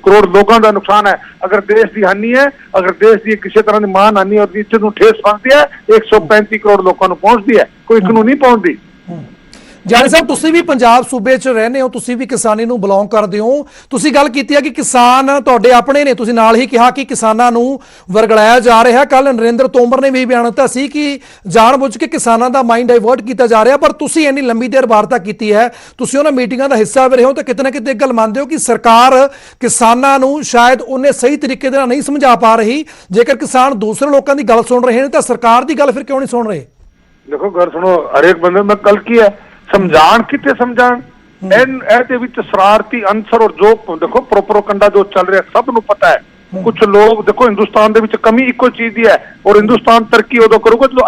ਕਰੋੜ ਲੋਕਾਂ ਦਾ ਨੁਕਸਾਨ ਹੈ। ਅਗਰ ਦੇਸ਼ ਦੀ ਹਾਨੀ ਹੈ, ਅਗਰ ਦੇਸ਼ ਦੀ ਕਿਸੇ ਤਰ੍ਹਾਂ ਦੀ ਮਾਨ ਹਾਨੀ ਔਰ ਇੱਜ਼ਤ ਨੂੰ ਠੇਸ ਪਹੁੰਚਦੀ ਹੈ, 135 ਕਰੋੜ ਲੋਕਾਂ ਨੂੰ ਪਹੁੰਚਦੀ ਹੈ, ਕੋਈ ਇੱਕ ਨੂੰ ਨਹੀਂ ਪਹੁੰਚਦੀ। ਜਾਨੀ ਸਾਹਿਬ, ਤੁਸੀਂ ਵੀ ਪੰਜਾਬ ਸੂਬੇ 'ਚ ਰਹਿੰਦੇ ਹੋ, ਤੁਸੀਂ ਵੀ ਕਿਸਾਨੀ ਨੂੰ ਬਿਲੋਂਗ ਕਰਦੇ ਹੋ। ਤੁਸੀਂ ਗੱਲ ਕੀਤੀ ਹੈ ਕਿ ਕਿਸਾਨ ਤੁਹਾਡੇ ਆਪਣੇ ਨੇ, ਤੁਸੀਂ ਨਾਲ ਹੀ ਕਿਹਾ ਕਿ ਕਿਸਾਨਾਂ ਨੂੰ ਵਰਗਲਾਇਆ ਜਾ ਰਿਹਾ। ਕੱਲ ਨਰਿੰਦਰ ਤੋਮਰ ਨੇ ਵੀ ਬਿਆਨ ਦਿੱਤਾ ਸੀ ਕਿ ਜਾਣਬੁੱਝ ਕੇ ਕਿਸਾਨਾਂ ਦਾ ਮਾਈਂਡ ਡਾਇਵਰਟ ਕੀਤਾ ਜਾ ਰਿਹਾ। ਪਰ ਤੁਸੀਂ ਇੰਨੀ ਲੰਬੀ ਦੇਰ ਵਾਰਤਾ ਕੀਤੀ ਹੈ, ਤੁਸੀਂ ਉਹਨਾਂ ਮੀਟਿੰਗਾਂ ਦਾ ਹਿੱਸਾ ਵੀ ਰਹੇ ਹੋ, ਤਾਂ ਕਿਤੇ ਨਾ ਕਿਤੇ ਇੱਕ ਗੱਲ ਮੰਨਦੇ ਹੋ ਕਿ ਸਰਕਾਰ ਕਿਸਾਨਾਂ ਨੂੰ ਸ਼ਾਇਦ ਉਹਨੇ ਸਹੀ ਤਰੀਕੇ ਦੇ ਨਾਲ ਨਹੀਂ ਸਮਝਾ ਪਾ ਰਹੀ। ਜੇਕਰ ਕਿਸਾਨ ਦੂਸਰੇ ਲੋਕਾਂ ਦੀ ਗੱਲ ਸੁਣ ਰਹੇ ਨੇ ਤਾਂ ਸਰਕਾਰ ਦੀ ਗੱਲ ਫਿਰ ਕਿਉਂ ਨਹੀਂ ਸੁਣ ਰਹੇ? ਦੇਖੋ ਗੱਲ ਸੁਣੋ, ਹਰੇਕ ਬੰਦੇ ਮੈਂ ਕੱਲ ਕੀ ਹੈ ਸਮਝਾਣ, ਕਿੱਥੇ ਸਮਝਾਣ? ਇਹਦੇ ਵਿੱਚ ਸ਼ਰਾਰਤੀ ਅਨਸਰ ਔਰ ਜੋ ਦੇਖੋ ਪ੍ਰੋਪਗੈਂਡਾ ਜੋ ਚੱਲ ਰਿਹਾ ਸਭ ਨੂੰ ਪਤਾ ਹੈ। ਕੁਝ ਲੋਕ ਦੇਖੋ ਹਿੰਦੁਸਤਾਨ ਦੇ ਵਿੱਚ ਕਮੀ ਇੱਕੋ ਚੀਜ਼ ਦੀ ਹੈ ਔਰ ਹਿੰਦੁਸਤਾਨ ਤਰੱਕੀ ਉਦੋਂ ਕਰੂਗਾ ਜਦੋਂ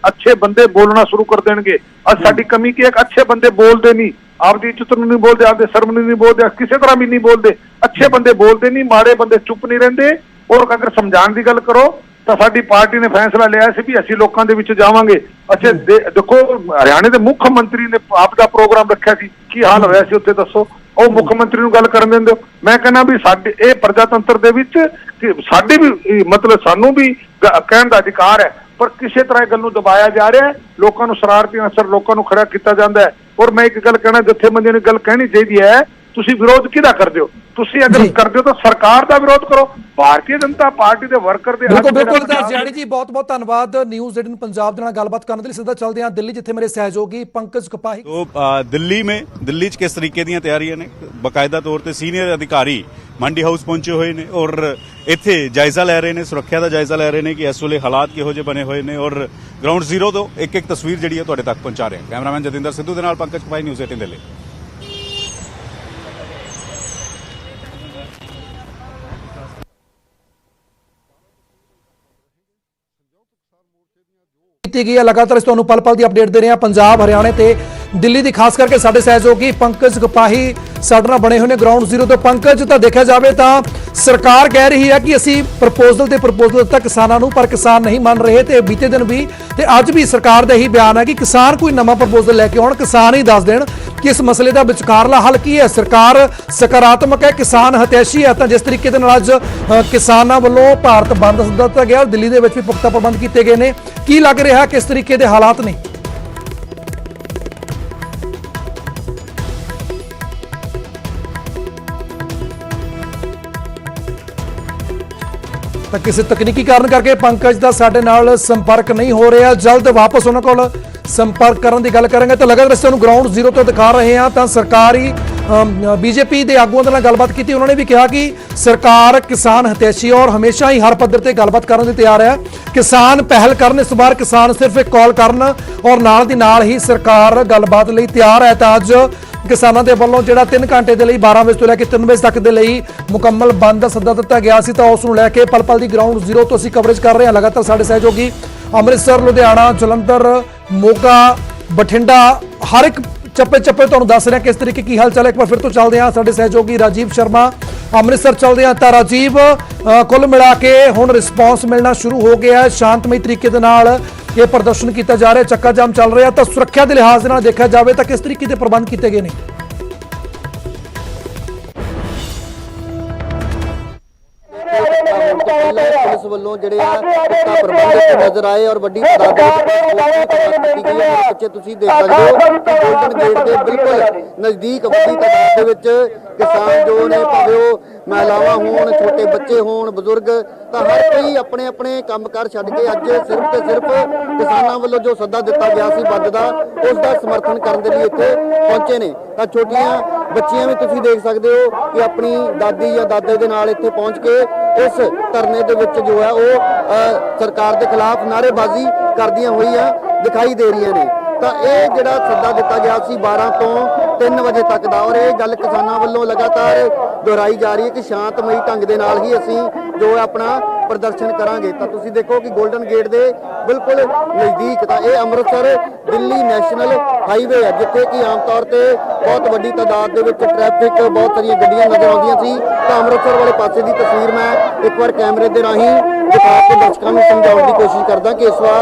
ਅੱਛੇ ਬੰਦੇ ਬੋਲਣਾ ਸ਼ੁਰੂ ਕਰ ਦੇਣਗੇ। ਅੱਜ ਸਾਡੀ ਕਮੀ ਕੀ ਹੈ? ਅੱਛੇ ਬੰਦੇ ਬੋਲਦੇ ਨਹੀਂ, ਆਪਦੀ ਇੱਜ਼ਤ ਨੂੰ ਨਹੀਂ ਬੋਲਦੇ, ਆਪਦੇ ਸ਼ਰਮ ਨੂੰ ਨਹੀਂ ਬੋਲਦੇ, ਕਿਸੇ ਤਰ੍ਹਾਂ ਵੀ ਨਹੀਂ ਬੋਲਦੇ। ਅੱਛੇ ਬੰਦੇ ਬੋਲਦੇ ਨਹੀਂ, ਮਾੜੇ ਬੰਦੇ ਚੁੱਪ ਨਹੀਂ ਰਹਿੰਦੇ। ਔਰ ਅਗਰ ਸਮਝਾਉਣ ਦੀ ਗੱਲ ਕਰੋ ਤਾਂ ਸਾਡੀ ਪਾਰਟੀ ਨੇ ਫੈਸਲਾ ਲਿਆ ਸੀ ਵੀ ਅਸੀਂ ਲੋਕਾਂ ਦੇ ਵਿੱਚ ਜਾਵਾਂਗੇ। ਅੱਛਾ ਦੇਖੋ ਹਰਿਆਣੇ ਦੇ ਮੁੱਖ ਮੰਤਰੀ ਨੇ ਆਪ ਦਾ ਪ੍ਰੋਗਰਾਮ ਰੱਖਿਆ ਸੀ, ਕੀ ਹਾਲ ਹੋਇਆ ਸੀ ਉੱਥੇ ਦੱਸੋ? ਉਹ ਮੁੱਖ ਮੰਤਰੀ ਨੂੰ ਗੱਲ ਕਰਨ ਦਿੰਦੇ ਹੋ? ਮੈਂ ਕਹਿੰਦਾ ਵੀ ਸਾਡੇ ਇਹ ਪ੍ਰਜਾਤੰਤਰ ਦੇ ਵਿੱਚ ਸਾਡੇ ਵੀ ਮਤਲਬ ਸਾਨੂੰ ਵੀ ਕਹਿਣ ਦਾ ਅਧਿਕਾਰ ਹੈ, ਪਰ ਕਿਸੇ ਤਰ੍ਹਾਂ ਇਹ ਗੱਲ ਨੂੰ ਦਬਾਇਆ ਜਾ ਰਿਹਾ ਹੈ। ਲੋਕਾਂ ਨੂੰ ਸ਼ਰਾਰਤੀ ਅਨਸਰ ਲੋਕਾਂ ਨੂੰ ਖੜਾ ਕੀਤਾ ਜਾਂਦਾ ਹੈ। ਔਰ ਮੈਂ ਇੱਕ ਗੱਲ ਕਹਿਣਾ, ਜਥੇਬੰਦੀਆਂ ਨੂੰ ਗੱਲ ਕਹਿਣੀ ਚਾਹੀਦੀ ਹੈ, ਤੁਸੀਂ ਵਿਰੋਧ ਕਿਹਦਾ ਕਰਦੇ ਹੋ? ਤੁਸੀਂ ਅਗਰ ਕਰਦੇ ਹੋ ਤਾਂ ਸਰਕਾਰ ਦਾ ਵਿਰੋਧ ਕਰੋ, ਭਾਰਤੀ ਜਨਤਾ ਪਾਰਟੀ ਦੇ ਵਰਕਰ ਦੇ। ਬਿਲਕੁਲ ਜਾਨੀ ਜੀ, ਬਹੁਤ ਬਹੁਤ ਧੰਨਵਾਦ ਨਿਊਜ਼ 18 पंजाब ਦੇ ਨਾਲ ਗੱਲਬਾਤ ਕਰਨ ਦੇ ਲਈ। ਸਿੱਧਾ ਚੱਲਦੇ ਹਾਂ ਦਿੱਲੀ, ਜਿੱਥੇ ਮੇਰੇ ਸਹਿਯੋਗੀ ਪੰਕਜ ਕਪਾਹੀ। ਦਿੱਲੀ 'ਚ ਕਿਸ ਤਰੀਕੇ ਦੀਆਂ ਤਿਆਰੀਆਂ ਨੇ? ਬਕਾਇਦਾ ਤੌਰ ਤੇ ਸੀਨੀਅਰ ਅਧਿਕਾਰੀ ਮੰਡੀ ਹਾਊਸ ਪਹੁੰਚੇ ਹੋਏ ਨੇ ਔਰ ਇੱਥੇ ਜਾਇਜ਼ਾ ਲੈ ਰਹੇ ਨੇ, ਸੁਰੱਖਿਆ ਦਾ ਜਾਇਜ਼ਾ ਲੈ ਰਹੇ ਨੇ ਕਿ ਇਸ ਵੇਲੇ ਹਾਲਾਤ ਕਿਹੋ ਜਿਹੇ ਬਣੇ ਹੋਏ ਨੇ ਔਰ ਗਰਾਊਂਡ ਜ਼ੀਰੋ ਤੋਂ ਇੱਕ ਇੱਕ ਤਸਵੀਰ ਜਿਹੜੀ ਹੈ ਤੁਹਾਡੇ ਤੱਕ ਪਹੁੰਚਾ ਰਹੇ ਹਾਂ। ਕੈਮਰਾਮੈਨ ਜਤਿੰਦਰ ਸਿੱਧੂ ਦੇ ਨਾਲ ਪੰਕਜ ਕਪਾਹੀ, ਨਿਊਜ਼ 18 ਦਿੱਲੀ। ਕੀਤੀ ਗਈ ਹੈ ਲਗਾਤਾਰ, ਇਸ ਤੁਹਾਨੂੰ ਪਲ ਪਲ ਦੀ ਅਪਡੇਟ ਦੇ ਰਹੇ ਹਾਂ। ਪੰਜਾਬ, ਹਰਿਆਣੇ ਤੇ ਦਿੱਲੀ ਦੀ ਖਾਸ ਕਰਕੇ ਸਾਡੇ ਸਹਿਯੋਗੀ ਪੰਕਜ ਕਪਾਹੀ ਸਾਡੇ ਨਾਲ ਬਣੇ ਹੋਏ ਨੇ ਗਰਾਊਂਡ ਜ਼ੀਰੋ ਤੋਂ। ਪੰਕਜ, ਤਾਂ ਦੇਖਿਆ ਜਾਵੇ ਤਾਂ ਸਰਕਾਰ ਕਹਿ ਰਹੀ ਹੈ ਕਿ ਅਸੀਂ ਪ੍ਰਪੋਜ਼ਲ ਦਿੱਤਾ ਕਿਸਾਨਾਂ ਨੂੰ, ਪਰ ਕਿਸਾਨ ਨਹੀਂ ਮੰਨ ਰਹੇ। ਤੇ ਬੀਤੇ ਦਿਨ ਵੀ ਤੇ ਅੱਜ ਵੀ ਸਰਕਾਰ ਦਾ ਇਹੀ ਬਿਆਨ ਹੈ ਕਿ ਕਿਸਾਨ ਕੋਈ ਨਵਾਂ ਪ੍ਰਪੋਜ਼ਲ ਲੈ ਕੇ ਆਉਣ, ਕਿਸਾਨ ਹੀ ਦੱਸ ਦੇਣ ਕਿ ਇਸ ਮਸਲੇ ਦਾ ਵਿਚਕਾਰਲਾ ਹੱਲ ਕੀ ਹੈ। ਸਰਕਾਰ ਸਕਾਰਾਤਮਕ ਹੈ, ਕਿਸਾਨ ਹਤੈਸ਼ੀ ਹੈ। ਤਾਂ ਜਿਸ ਤਰੀਕੇ ਦੇ ਨਾਲ ਅੱਜ ਕਿਸਾਨਾਂ ਵੱਲੋਂ ਭਾਰਤ ਬੰਦ ਸੱਦਾ ਦਿੱਤਾ ਗਿਆ, ਦਿੱਲੀ ਦੇ ਵਿੱਚ ਵੀ ਪੁਖਤਾ ਪ੍ਰਬੰਧ ਕੀਤੇ ਗਏ ਨੇ, ਕੀ ਲੱਗ ਰਿਹਾ ਕਿਸ ਤਰੀਕੇ ਦੇ ਹਾਲਾਤ ਨੇ? ਤਾਂ ਕਿਸੇ ਤਕਨੀਕੀ ਕਾਰਨ ਕਰਕੇ ਪੰਕਜ ਦਾ ਸਾਡੇ ਨਾਲ ਸੰਪਰਕ ਨਹੀਂ ਹੋ ਰਿਹਾ। ਜਲਦ ਵਾਪਸ ਉਹਨਾਂ ਕੋਲ ਸੰਪਰਕ ਕਰਨ ਦੀ ਗੱਲ ਕਰਾਂਗੇ। ਤਾਂ ਲਗਾਤਾਰ ਤੁਹਾਨੂੰ ਗਰਾਊਂਡ ਜ਼ੀਰੋ ਤੋਂ ਦਿਖਾ ਰਹੇ ਹਾਂ। ਤਾਂ ਸਰਕਾਰੀ ਬੀਜੇਪੀ ਦੇ ਆਗੂਆਂ ਦੇ ਨਾਲ ਗੱਲਬਾਤ ਕੀਤੀ, ਉਹਨਾਂ ਨੇ ਵੀ ਕਿਹਾ ਕਿ ਸਰਕਾਰ ਕਿਸਾਨ ਹਿਤੈਸ਼ੀ ਔਰ ਹਮੇਸ਼ਾ ਹੀ ਹਰ ਪੱਧਰ ਤੇ ਗੱਲਬਾਤ ਕਰਨ ਲਈ ਤਿਆਰ ਹੈ। ਕਿਸਾਨ ਪਹਿਲ ਕਰਨ, ਇਸ ਵਾਰ ਕਿਸਾਨ ਸਿਰਫ ਇੱਕ ਕਾਲ ਕਰਨ ਔਰ ਨਾਲ ਦੀ ਨਾਲ ਹੀ ਸਰਕਾਰ ਗੱਲਬਾਤ ਲਈ ਤਿਆਰ ਹੈ। ਤਾਂ ਅੱਜ ਕਿਸਾਨਾਂ ਦੇ ਵੱਲੋਂ ਜਿਹੜਾ 3 ਘੰਟੇ ਦੇ ਲਈ 12 ਵਜੇ ਤੋਂ ਲੈ ਕੇ 3 ਵਜੇ ਤੱਕ ਦੇ ਲਈ ਮੁਕੰਮਲ ਬੰਦ ਦਾ ਸੱਦਾ ਦਿੱਤਾ ਗਿਆ ਸੀ, ਤਾਂ ਉਸ ਨੂੰ ਲੈ ਕੇ ਪਲ ਪਲ ਦੀ ਗਰਾਊਂਡ ਜ਼ੀਰੋ ਤੋਂ ਅਸੀਂ ਕਵਰੇਜ ਕਰ ਰਹੇ ਹਾਂ। ਲਗਾਤਾਰ ਸਾਡੇ ਸਹਿਯੋਗੀ ਅੰਮ੍ਰਿਤਸਰ, ਲੁਧਿਆਣਾ, ਜਲੰਧਰ, ਮੋਗਾ, ਬਠਿੰਡਾ ਹਰ ਇੱਕ ਚੱਪੇ ਤੁਹਾਨੂੰ ਦੱਸ ਰਿਹਾ ਕਿਸ ਤਰੀਕੇ ਕੀ ਹਾਲ ਚਾਲ ਹੈ। ਇੱਕ ਵਾਰ ਫਿਰ ਤੋਂ ਚੱਲਦੇ ਹਾਂ ਸਾਡੇ ਸਹਿਯੋਗੀ ਰਾਜੀਵ ਸ਼ਰਮਾ, ਅੰਮ੍ਰਿਤਸਰ ਚੱਲਦੇ ਹਾਂ। ਤਾਂ ਰਾਜੀਵ, ਕੁੱਲ ਮਿਲਾ ਕੇ ਹੁਣ ਰਿਸਪੌਂਸ ਮਿਲਣਾ ਸ਼ੁਰੂ ਹੋ ਗਿਆ ਹੈ, ਸ਼ਾਂਤਮਈ ਤਰੀਕੇ ਦੇ ਨਾਲ ਇਹ ਪ੍ਰਦਰਸ਼ਨ ਕੀਤਾ ਜਾ ਰਿਹਾ, ਚੱਕਾ ਜਾਮ ਚੱਲ ਰਿਹਾ। ਤਾਂ ਸੁਰੱਖਿਆ ਦੇ ਲਿਹਾਜ਼ ਦੇ ਨਾਲ ਦੇਖਿਆ ਜਾਵੇ ਤਾਂ ਕਿਸ ਤਰੀਕੇ ਦੇ ਪ੍ਰਬੰਧ ਕੀਤੇ ਗਏ ਨੇ? ਪੁਲਿਸ ਵੱਲੋਂ ਜਿਹੜੇ ਆ ਪੁਖਤਾ ਪ੍ਰਬੰਧ ਨਜ਼ਰ ਆਏ ਔਰ ਵੱਡੀ ਤਾਦਾਦ ਦੇ ਵਿੱਚ ਕੀਤੀ ਗਈ ਹੈ। ਪਿੱਛੇ ਤੁਸੀਂ ਦੇਖ ਸਕਦੇ ਹੋ ਕਿ ਗੋਲਡਨ ਗੇਟ ਦੇ ਬਿਲਕੁਲ ਨਜ਼ਦੀਕ ਵੱਡੀ ਤਾਦਾਦ ਦੇ ਵਿੱਚ ਕਿਸਾਨ ਜੋ ਨੇ, ਭਾਵੇਂ ਉਹ ਮਹਿਲਾਵਾਂ ਹੋਣ, ਛੋਟੇ ਬੱਚੇ ਹੋਣ, ਬਜ਼ੁਰਗ, ਤਾਂ ਹਰ ਕੋਈ ਆਪਣੇ ਆਪਣੇ ਕੰਮਕਾਰ ਛੱਡ ਕੇ ਅੱਜ ਸਿਰਫ ਤੇ ਸਿਰਫ ਕਿਸਾਨਾਂ ਵੱਲੋਂ ਜੋ ਸੱਦਾ ਦਿੱਤਾ ਗਿਆ ਸੀ ਬੰਦ ਦਾ, ਉਸ ਦਾ ਸਮਰਥਨ ਕਰਨ ਦੇ ਲਈ ਇੱਥੇ ਪਹੁੰਚੇ ਨੇ। ਤਾਂ ਛੋਟੀਆਂ ਬੱਚੀਆਂ ਵੀ ਤੁਸੀਂ ਦੇਖ ਸਕਦੇ ਹੋ ਕਿ ਆਪਣੀ ਦਾਦੀ ਜਾਂ ਦਾਦੇ ਦੇ ਨਾਲ ਇੱਥੇ ਪਹੁੰਚ ਕੇ ਇਸ ਧਰਨੇ ਦੇ ਵਿੱਚ ਜੋ ਹੈ ਉਹ ਸਰਕਾਰ ਦੇ ਖਿਲਾਫ ਨਾਅਰੇਬਾਜ਼ੀ ਕਰਦੀਆਂ ਹੋਈਆਂ ਦਿਖਾਈ ਦੇ ਰਹੀਆਂ ਨੇ। ਤਾਂ ਇਹ ਜਿਹੜਾ ਸੱਦਾ ਦਿੱਤਾ ਗਿਆ ਸੀ 12 ਤੋਂ 3 ਵਜੇ ਤੱਕ ਦਾ, ਔਰ ਇਹ ਗੱਲ ਕਿਸਾਨਾਂ ਵੱਲੋਂ ਲਗਾਤਾਰ ਦੁਹਰਾਈ ਜਾ ਰਹੀ ਹੈ ਕਿ ਸ਼ਾਂਤਮਈ ਢੰਗ ਦੇ ਨਾਲ ਹੀ ਅਸੀਂ ਜੋ ਆਪਣਾ ਪ੍ਰਦਰਸ਼ਨ ਕਰਾਂਗੇ। ਤਾਂ ਤੁਸੀਂ ਦੇਖੋ ਕਿ ਗੋਲਡਨ ਗੇਟ ਦੇ ਬਿਲਕੁਲ ਨਜ਼ਦੀਕ, ਤਾਂ ਇਹ ਅੰਮ੍ਰਿਤਸਰ ਦਿੱਲੀ ਨੈਸ਼ਨਲ ਹਾਈਵੇ ਹੈ, ਜਿੱਥੇ ਕਿ ਆਮ ਤੌਰ ਤੇ ਬਹੁਤ ਵੱਡੀ ਤਾਦਾਦ ਦੇ ਵਿੱਚ ਟ੍ਰੈਫਿਕ, ਬਹੁਤ ਸਾਰੀਆਂ ਗੱਡੀਆਂ ਨਜ਼ਰ ਆਉਂਦੀਆਂ ਸੀ। ਤਾਂ ਅੰਮ੍ਰਿਤਸਰ ਵਾਲੇ ਪਾਸੇ ਦੀ ਤਸਵੀਰ ਮੈਂ ਇੱਕ ਵਾਰ ਕੈਮਰੇ ਦੇ ਰਾਹੀਂ ਦਿਖਾ ਕੇ ਦਰਸ਼ਕਾਂ ਨੂੰ ਸਮਝਾਉਣ ਦੀ ਕੋਸ਼ਿਸ਼ ਕਰਦਾ ਕਿ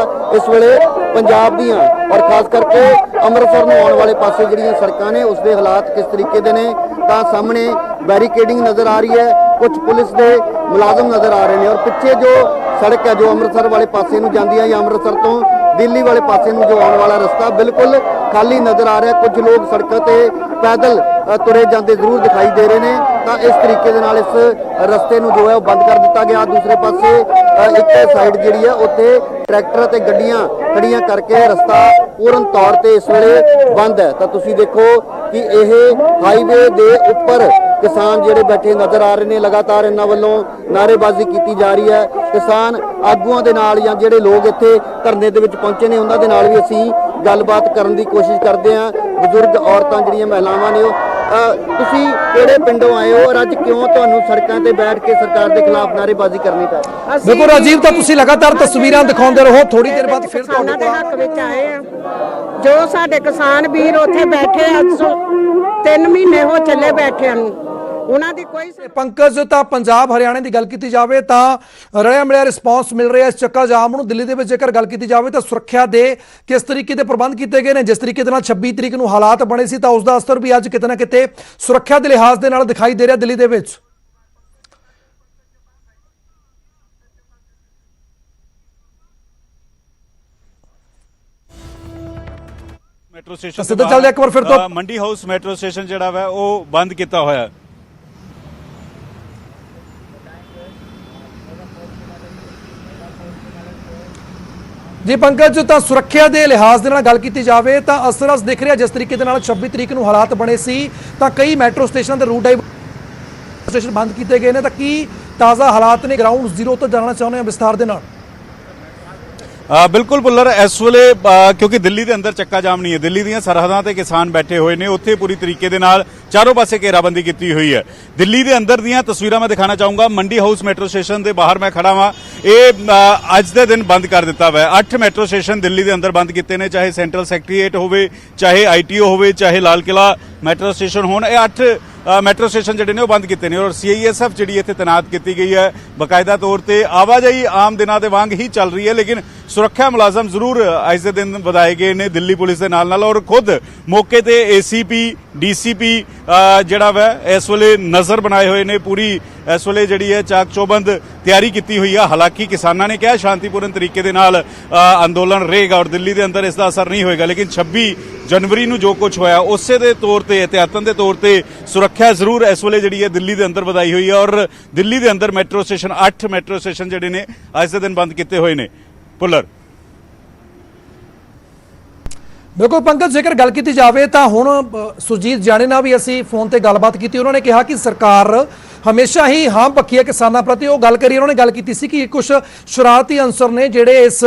ਇਸ ਵੇਲੇ ਪੰਜਾਬ ਦੀਆਂ ਔਰ ਖਾਸ ਕਰਕੇ ਅੰਮ੍ਰਿਤਸਰ ਨੂੰ ਆਉਣ ਵਾਲੇ ਪਾਸੇ ਜਿਹੜੀਆਂ ਸੜਕਾਂ ਨੇ ਉਸ ਦੇ ਹਾਲਾਤ ਕਿਸ ਤਰੀਕੇ ਦੇ ਨੇ। ਤਾਂ ਸਾਹਮਣੇ ਬੈਰੀਕੇਡਿੰਗ ਨਜ਼ਰ ਆ ਰਹੀ ਹੈ, ਕੁਝ ਪੁਲਿਸ ਦੇ ਮੁਲਾਜ਼ਮ ਨਜ਼ਰ ਆ ਰਹੇ ਨੇ, ਔਰ ਪਿੱਛੇ ਜੋ ਸੜਕ ਹੈ ਜੋ ਅੰਮ੍ਰਿਤਸਰ ਵਾਲੇ ਪਾਸੇ ਨੂੰ ਜਾਂਦੀ ਹੈ ਜਾਂ ਅੰਮ੍ਰਿਤਸਰ ਤੋਂ ਦਿੱਲੀ ਵਾਲੇ ਪਾਸੇ ਨੂੰ ਜੋ ਆਉਣ ਵਾਲਾ ਰਸਤਾ ਬਿਲਕੁਲ ਖਾਲੀ ਨਜ਼ਰ ਆ ਰਿਹਾ। ਕੁਝ ਲੋਕ ਸੜਕਾਂ ਤੇ ਪੈਦਲ ਤੁਰੇ ਜਾਂਦੇ ਜ਼ਰੂਰ ਦਿਖਾਈ ਦੇ ਰਹੇ ਨੇ। ਤਾਂ ਇਸ ਤਰੀਕੇ ਦੇ ਨਾਲ ਇਸ ਰਸਤੇ ਨੂੰ ਜੋ ਹੈ ਉਹ ਬੰਦ ਕਰ ਦਿੱਤਾ ਗਿਆ। ਦੂਸਰੇ ਪਾਸੇ ਇੱਕ ਸਾਈਡ ਜਿਹੜੀ ਹੈ ਉੱਥੇ ਟਰੈਕਟਰ ਤੇ ਗੱਡੀਆਂ ਖੜੀਆਂ ਕਰਕੇ ਰਸਤਾ ਪੂਰਨ ਤੌਰ ਤੇ ਇਸ ਵੇਲੇ ਬੰਦ ਹੈ। ਤਾਂ ਤੁਸੀਂ ਦੇਖੋ ਕਿ ਇਹ ਹਾਈਵੇ ਦੇ ਉੱਪਰ ਕਿਸਾਨ ਜਿਹੜੇ ਬੈਠੇ ਨਜ਼ਰ ਆ ਰਹੇ ਨੇ, ਲਗਾਤਾਰ ਇਹਨਾਂ ਵੱਲੋਂ ਨਾਅਰੇਬਾਜ਼ੀ ਕੀਤੀ ਜਾ ਰਹੀ ਹੈ। ਕਿਸਾਨ ਆਗੂਆਂ ਦੇ ਨਾਲ ਜਾਂ ਜਿਹੜੇ ਲੋਕ ਇੱਥੇ ਧਰਨੇ ਦੇ ਵਿੱਚ ਪਹੁੰਚੇ ਨੇ ਉਹਨਾਂ ਦੇ ਨਾਲ ਵੀ ਅਸੀਂ ਗੱਲਬਾਤ ਕਰਨ ਦੀ ਕੋਸ਼ਿਸ਼ ਕਰਦੇ ਹਾਂ। ਬਜ਼ੁਰਗ ਔਰਤਾਂ ਜਿਹੜੀਆਂ ਮਹਿਲਾਵਾਂ ਨੇ, ਤੁਸੀਂ ਕਿਹੜੇ ਪਿੰਡੋਂ ਆਏ ਹੋ ਔਰ ਅੱਜ ਕਿਉਂ ਤੁਹਾਨੂੰ ਸੜਕਾਂ ਤੇ ਬੈਠ ਕੇ ਸਰਕਾਰ ਦੇ ਖਿਲਾਫ ਨਾਅਰੇਬਾਜ਼ੀ ਕਰਨੀ ਪੈ ਰਹੀ? ਦੇਖੋ ਰਾਜੀਵ, ਤਾਂ ਤੁਸੀਂ ਲਗਾਤਾਰ ਤਸਵੀਰਾਂ ਦਿਖਾਉਂਦੇ ਰਹੋ, ਥੋੜੀ ਦੇਰ ਬਾਅਦ ਫਿਰ ਕਿਸਾਨਾਂ ਦੇ ਹੱਕ ਵਿੱਚ ਆਏ ਆ। ਜੋ ਸਾਡੇ ਕਿਸਾਨ ਵੀਰ ਉੱਥੇ ਬੈਠੇ ਆ, 3 ਮਹੀਨੇ ਹੋ ਚੱਲੇ ਬੈਠਿਆਂ ਨੂੰ, ਉਹਨਾਂ ਦੀ ਕੋਈ ਪੰਕਜ, ਤਾਂ ਪੰਜਾਬ ਹਰਿਆਣਾ ਦੀ ਗੱਲ ਕੀਤੀ ਜਾਵੇ ਤਾਂ ਰਲਿਆ ਮਿਲਿਆ ਰਿਸਪਾਂਸ ਮਿਲ ਰਿਹਾ ਇਸ ਚੱਕਾ ਜਾਮ ਨੂੰ। ਦਿੱਲੀ ਦੇ ਵਿੱਚ ਜੇਕਰ ਗੱਲ ਕੀਤੀ ਜਾਵੇ ਤਾਂ ਸੁਰੱਖਿਆ ਦੇ ਕਿਸ ਤਰੀਕੇ ਦੇ ਪ੍ਰਬੰਧ ਕੀਤੇ ਗਏ ਨੇ, ਜਿਸ ਤਰੀਕੇ ਦੇ ਨਾਲ 26 ਤਰੀਕ ਨੂੰ ਹਾਲਾਤ ਬਣੇ ਸੀ ਤਾਂ ਉਸ ਦਾ ਅਸਰ ਵੀ ਅੱਜ ਕਿਤੇ ਨਾ ਕਿਤੇ ਸੁਰੱਖਿਆ ਦੇ ਲਿਹਾਜ਼ ਦੇ ਨਾਲ ਦਿਖਾਈ ਦੇ ਰਿਹਾ ਦਿੱਲੀ ਦੇ ਵਿੱਚ। ਮੈਟਰੋ ਸਟੇਸ਼ਨ ਸਿੱਧਾ ਚੱਲਦੇ ਇੱਕ ਵਾਰ ਫਿਰ ਤੋਂ ਮੰਡੀ ਹਾਊਸ ਮੈਟਰੋ ਸਟੇਸ਼ਨ ਜਿਹੜਾ ਵਾ ਉਹ ਬੰਦ ਕੀਤਾ ਹੋਇਆ। ਜੀ ਪੰਕਜ, ਤਾਂ ਸੁਰੱਖਿਆ ਦੇ ਲਿਹਾਜ਼ ਦੇ ਨਾਲ ਗੱਲ ਕੀਤੀ ਜਾਵੇ ਤਾਂ ਅਸਰ ਦਿਖ ਰਿਹਾ ਜਿਸ ਤਰੀਕੇ ਦੇ ਨਾਲ 26 ਤਰੀਕ ਨੂੰ ਹਾਲਾਤ ਬਣੇ ਸੀ ਤਾਂ ਕਈ ਮੈਟਰੋ ਸਟੇਸ਼ਨ ਦੇ ਰੂਟ ਸਟੇਸ਼ਨ ਬੰਦ ਕੀਤੇ ਗਏ ਨੇ। ਤਾਂ ਕੀ ਤਾਜ਼ਾ ਹਾਲਾਤ ਨੇ ਗਰਾਊਂਡ ਜ਼ੀਰੋ ਤੋਂ ਜਾਣਨਾ ਚਾਹੁੰਦੇ ਹਾਂ ਵਿਸਥਾਰ ਦੇ ਨਾਲ? ਬਿਲਕੁਲ ਪੁੱਲਰ, ਇਸ ਵੇਲੇ ਕਿਉਂਕਿ ਦਿੱਲੀ ਦੇ ਅੰਦਰ ਚੱਕਾ ਜਾਮ ਨਹੀਂ ਹੈ, ਦਿੱਲੀ ਦੀਆਂ ਸਰਹੱਦਾਂ ਤੇ ਕਿਸਾਨ ਬੈਠੇ ਹੋਏ ਨੇ, ਉੱਥੇ ਪੂਰੀ ਤਰੀਕੇ ਦੇ ਨਾਲ ਚਾਰੋਂ ਪਾਸੇ ਘੇਰਾਬੰਦੀ ਕੀਤੀ ਹੋਈ ਹੈ। ਦਿੱਲੀ ਦੇ ਅੰਦਰ ਦੀਆਂ ਤਸਵੀਰਾਂ ਮੈਂ ਦਿਖਾਣਾ ਚਾਹੂੰਗਾ। ਮੰਡੀ ਹਾਊਸ ਮੈਟਰੋ ਸਟੇਸ਼ਨ ਦੇ ਬਾਹਰ ਮੈਂ ਖੜਾ ਵਾਂ। ਇਹ ਅੱਜ ਦੇ ਦਿਨ ਬੰਦ ਕਰ ਦਿੱਤਾ ਹੋਇਆ। 8 ਮੈਟਰੋ ਸਟੇਸ਼ਨ ਦਿੱਲੀ ਦੇ ਅੰਦਰ ਬੰਦ ਕੀਤੇ ਨੇ, ਚਾਹੇ ਸੈਂਟਰਲ ਸੈਕਟਰੀਏਟ ਹੋਵੇ, ਚਾਹੇ ITO ਹੋਵੇ, ਚਾਹੇ ਲਾਲ ਕਿਲਾ ਮੈਟਰੋ ਸਟੇਸ਼ਨ ਹੋਣ। ਇਹ 8 ਮੈਟਰੋ ਸਟੇਸ਼ਨ ਜਿਹੜੇ ਨੇ ਉਹ ਬੰਦ ਕੀਤੇ ਨੇ ਔਰ CISF ਜਿਹੜੀ ਇੱਥੇ ਤੈਨਾਤ ਕੀਤੀ ਗਈ ਹੈ। ਬਕਾਇਦਾ ਤੌਰ ਤੇ ਆਵਾਜਾਈ ਆਮ ਦਿਨਾਂ ਦੇ ਵਾਂਗ ਹੀ ਚੱਲ ਰਹੀ ਹੈ, ਲੇਕਿਨ ਸੁਰੱਖਿਆ ਮੁਲਾਜ਼ਮ ਜ਼ਰੂਰ ਅੱਜ ਦੇ ਦਿਨ ਵਧਾਏ ਗਏ ਨੇ ਦਿੱਲੀ ਪੁਲਿਸ ਦੇ ਨਾਲ ਔਰ ਖੁਦ ਮੌਕੇ ਤੇ ACP DCP ਜਿਹੜਾ ਵਾ ਇਸ ਵੇਲੇ ਨਜ਼ਰ ਬਣਾਏ ਹੋਏ ਨੇ। ਪੂਰੀ ਇਸ ਵੇਲੇ ਜਿਹੜੀ ਹੈ ਚਾਕ ਚੌਬੰਦ ਤਿਆਰੀ ਕੀਤੀ ਹੋਈ ਆ। ਹਾਲਾਂਕਿ ਕਿਸਾਨਾਂ ਨੇ ਕਿਹਾ ਸ਼ਾਂਤੀਪੂਰਨ ਤਰੀਕੇ ਦੇ ਨਾਲ ਅੰਦੋਲਨ ਰਹੇਗਾ ਔਰ ਦਿੱਲੀ ਦੇ ਅੰਦਰ ਇਸ ਦਾ ਅਸਰ ਨਹੀਂ ਹੋਏਗਾ, ਲੇਕਿਨ 26 ਜਨਵਰੀ ਨੂੰ ਜੋ ਕੁਝ ਹੋਇਆ ਉਸੇ ਦੇ ਤੌਰ ਤੇ, ਇਹਤਿਆਤਨ ਦੇ ਤੌਰ ਤੇ ਸੁਰੱਖਿਆ ਜ਼ਰੂਰ ਇਸ ਵੇਲੇ ਜਿਹੜੀ ਹੈ ਦਿੱਲੀ ਦੇ ਅੰਦਰ ਵਧਾਈ ਹੋਈ ਹੈ ਔਰ ਦਿੱਲੀ ਦੇ ਅੰਦਰ ਮੈਟਰੋ ਸਟੇਸ਼ਨ 8 ਮੈਟਰੋ ਸਟੇਸ਼ਨ ਜਿਹੜੇ ਨੇ ਅੱਜ ਦੇ ਦਿਨ ਬੰਦ ਕੀਤੇ ਹੋਏ ਨੇ। ਪੁੱਲਰ, ਬਿਲਕੁਲ ਪੰਕਜ, ਜੇਕਰ ਗੱਲ ਕੀਤੀ ਜਾਵੇ ਤਾਂ ਹੁਣ ਸੁਰਜੀਤ ਜਾਣੇ ਨਾਲ ਵੀ ਅਸੀਂ ਫੋਨ ਤੇ ਗੱਲਬਾਤ ਕੀਤੀ। ਉਹਨਾਂ ਨੇ ਕਿਹਾ ਕਿ ਸਰਕਾਰ ਹਮੇਸ਼ਾ ਹੀ ਹਾਂ ਪੱਖੀ ਹੈ ਕਿਸਾਨਾਂ ਪ੍ਰਤੀ। ਉਹ ਗੱਲ ਕਰੀ, ਉਹਨਾਂ ਨੇ ਗੱਲ ਕੀਤੀ ਸੀ ਕਿ ਕੁਝ ਸ਼ਰਾਰਤੀ ਅੰਸਰ ਨੇ ਜਿਹੜੇ ਇਸ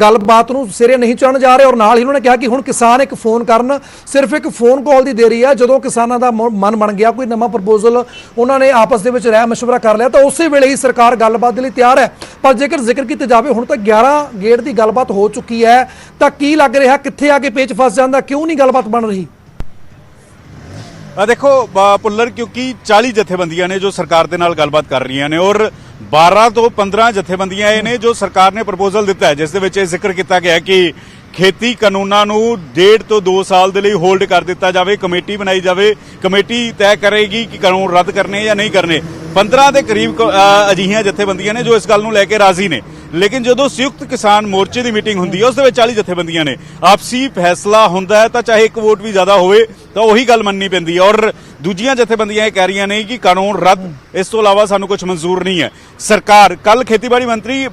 ਗੱਲਬਾਤ ਨੂੰ ਸਿਰੇ ਨਹੀਂ ਚੜ੍ਹਨ ਜਾ ਰਹੇ ਔਰ ਨਾਲ ਹੀ ਉਹਨਾਂ ਨੇ ਕਿਹਾ ਕਿ ਹੁਣ ਕਿਸਾਨ ਇੱਕ ਫੋਨ ਕਰਨ, ਸਿਰਫ ਇੱਕ ਫੋਨ ਕਾਲ ਦੀ ਦੇਰੀ ਹੈ। ਜਦੋਂ ਕਿਸਾਨਾਂ ਦਾ ਮਨ ਬਣ ਗਿਆ, ਕੋਈ ਨਵਾਂ ਪ੍ਰਪੋਜ਼ਲ ਉਹਨਾਂ ਨੇ ਆਪਸ ਦੇ ਵਿੱਚ ਰਾਏ ਮਸ਼ਵਰਾ ਕਰ ਲਿਆ ਤਾਂ ਉਸੇ ਵੇਲੇ ਹੀ ਸਰਕਾਰ ਗੱਲਬਾਤ ਦੇ ਲਈ ਤਿਆਰ ਹੈ। ਪਰ ਜੇਕਰ ਜ਼ਿਕਰ ਕੀਤਾ ਜਾਵੇ ਹੁਣ ਤਾਂ 11 ਗੇੜ ਦੀ ਗੱਲਬਾਤ ਹੋ ਚੁੱਕੀ ਹੈ ਤਾਂ ਕੀ ਲੱਗ ਰਿਹਾ ਕਿੱਥੇ ਆ ਕੇ ਪੇਚ ਫਸ ਜਾਂਦਾ, ਕਿਉਂ ਨਹੀਂ ਗੱਲਬਾਤ ਬਣ ਰਹੀ? ਦੇਖੋ ਪੁੱਲਰ, ਕਿਉਂਕਿ 40 ਜਥੇਬੰਦੀਆਂ ਨੇ ਜੋ ਸਰਕਾਰ ਦੇ ਨਾਲ ਗੱਲਬਾਤ ਕਰ ਰਹੀਆਂ ਨੇ ਔਰ 12 ਤੋਂ 15 ਜਥੇਬੰਦੀਆਂ ਇਹ ਨੇ ਜੋ ਸਰਕਾਰ ਨੇ ਪ੍ਰਪੋਜ਼ਲ ਦਿੱਤਾ ਹੈ, ਜਿਸ ਦੇ ਵਿੱਚ ਇਹ ਜ਼ਿਕਰ ਕੀਤਾ ਗਿਆ ਕਿ ਖੇਤੀ ਕਾਨੂੰਨਾਂ ਨੂੰ 1.5 ਤੋਂ 2 ਸਾਲ ਦੇ ਲਈ ਹੋਲਡ ਕਰ ਦਿੱਤਾ ਜਾਵੇ, ਕਮੇਟੀ ਬਣਾਈ ਜਾਵੇ, ਕਮੇਟੀ ਤੈਅ ਕਰੇਗੀ ਕਿ ਕਾਨੂੰਨ ਰੱਦ ਕਰਨੇ ਜਾਂ ਨਹੀਂ ਕਰਨੇ। 15 ਦੇ ਕਰੀਬ ਅਜਿਹੀਆਂ ਜਥੇਬੰਦੀਆਂ ਨੇ ਜੋ ਇਸ ਗੱਲ ਨੂੰ ਲੈ ਕੇ ਰਾਜ਼ੀ ਨੇ। ਲੇਕਿਨ ਜਦੋਂ ਸੰਯੁਕਤ ਕਿਸਾਨ ਮੋਰਚੇ ਦੀ ਮੀਟਿੰਗ ਹੁੰਦੀ ਹੈ ਉਸ ਦੇ ਵਿੱਚ 40 ਜਥੇਬੰਦੀਆਂ ਨੇ, ਆਪਸੀ ਫੈਸਲਾ ਹੁੰਦਾ ਹੈ ਤਾਂ ਚਾਹੇ ਇੱਕ ਵੋਟ ਵੀ ਜ਼ਿਆਦਾ ਹੋਵੇ ਤਾਂ ਉਹੀ ਗੱਲ ਮੰਨਣੀ ਪੈਂਦੀ ਹੈ। ਔਰ ਦੂਜੀਆਂ ਜਥੇਬੰਦੀਆਂ ਇਹ ਕਹਿ ਰਹੀਆਂ ਨੇ ਕਿ ਕਾਨੂੰਨ ਰੱਦ, ਇਸ ਤੋਂ ਇਲਾਵਾ ਸਾਨੂੰ ਕੁਝ ਮਨਜ਼ੂਰ ਨਹੀਂ ਹੈ। ਸਰਕਾਰ ਕੱਲ ਖੇਤੀਬਾੜੀ ਮੰਤਰੀ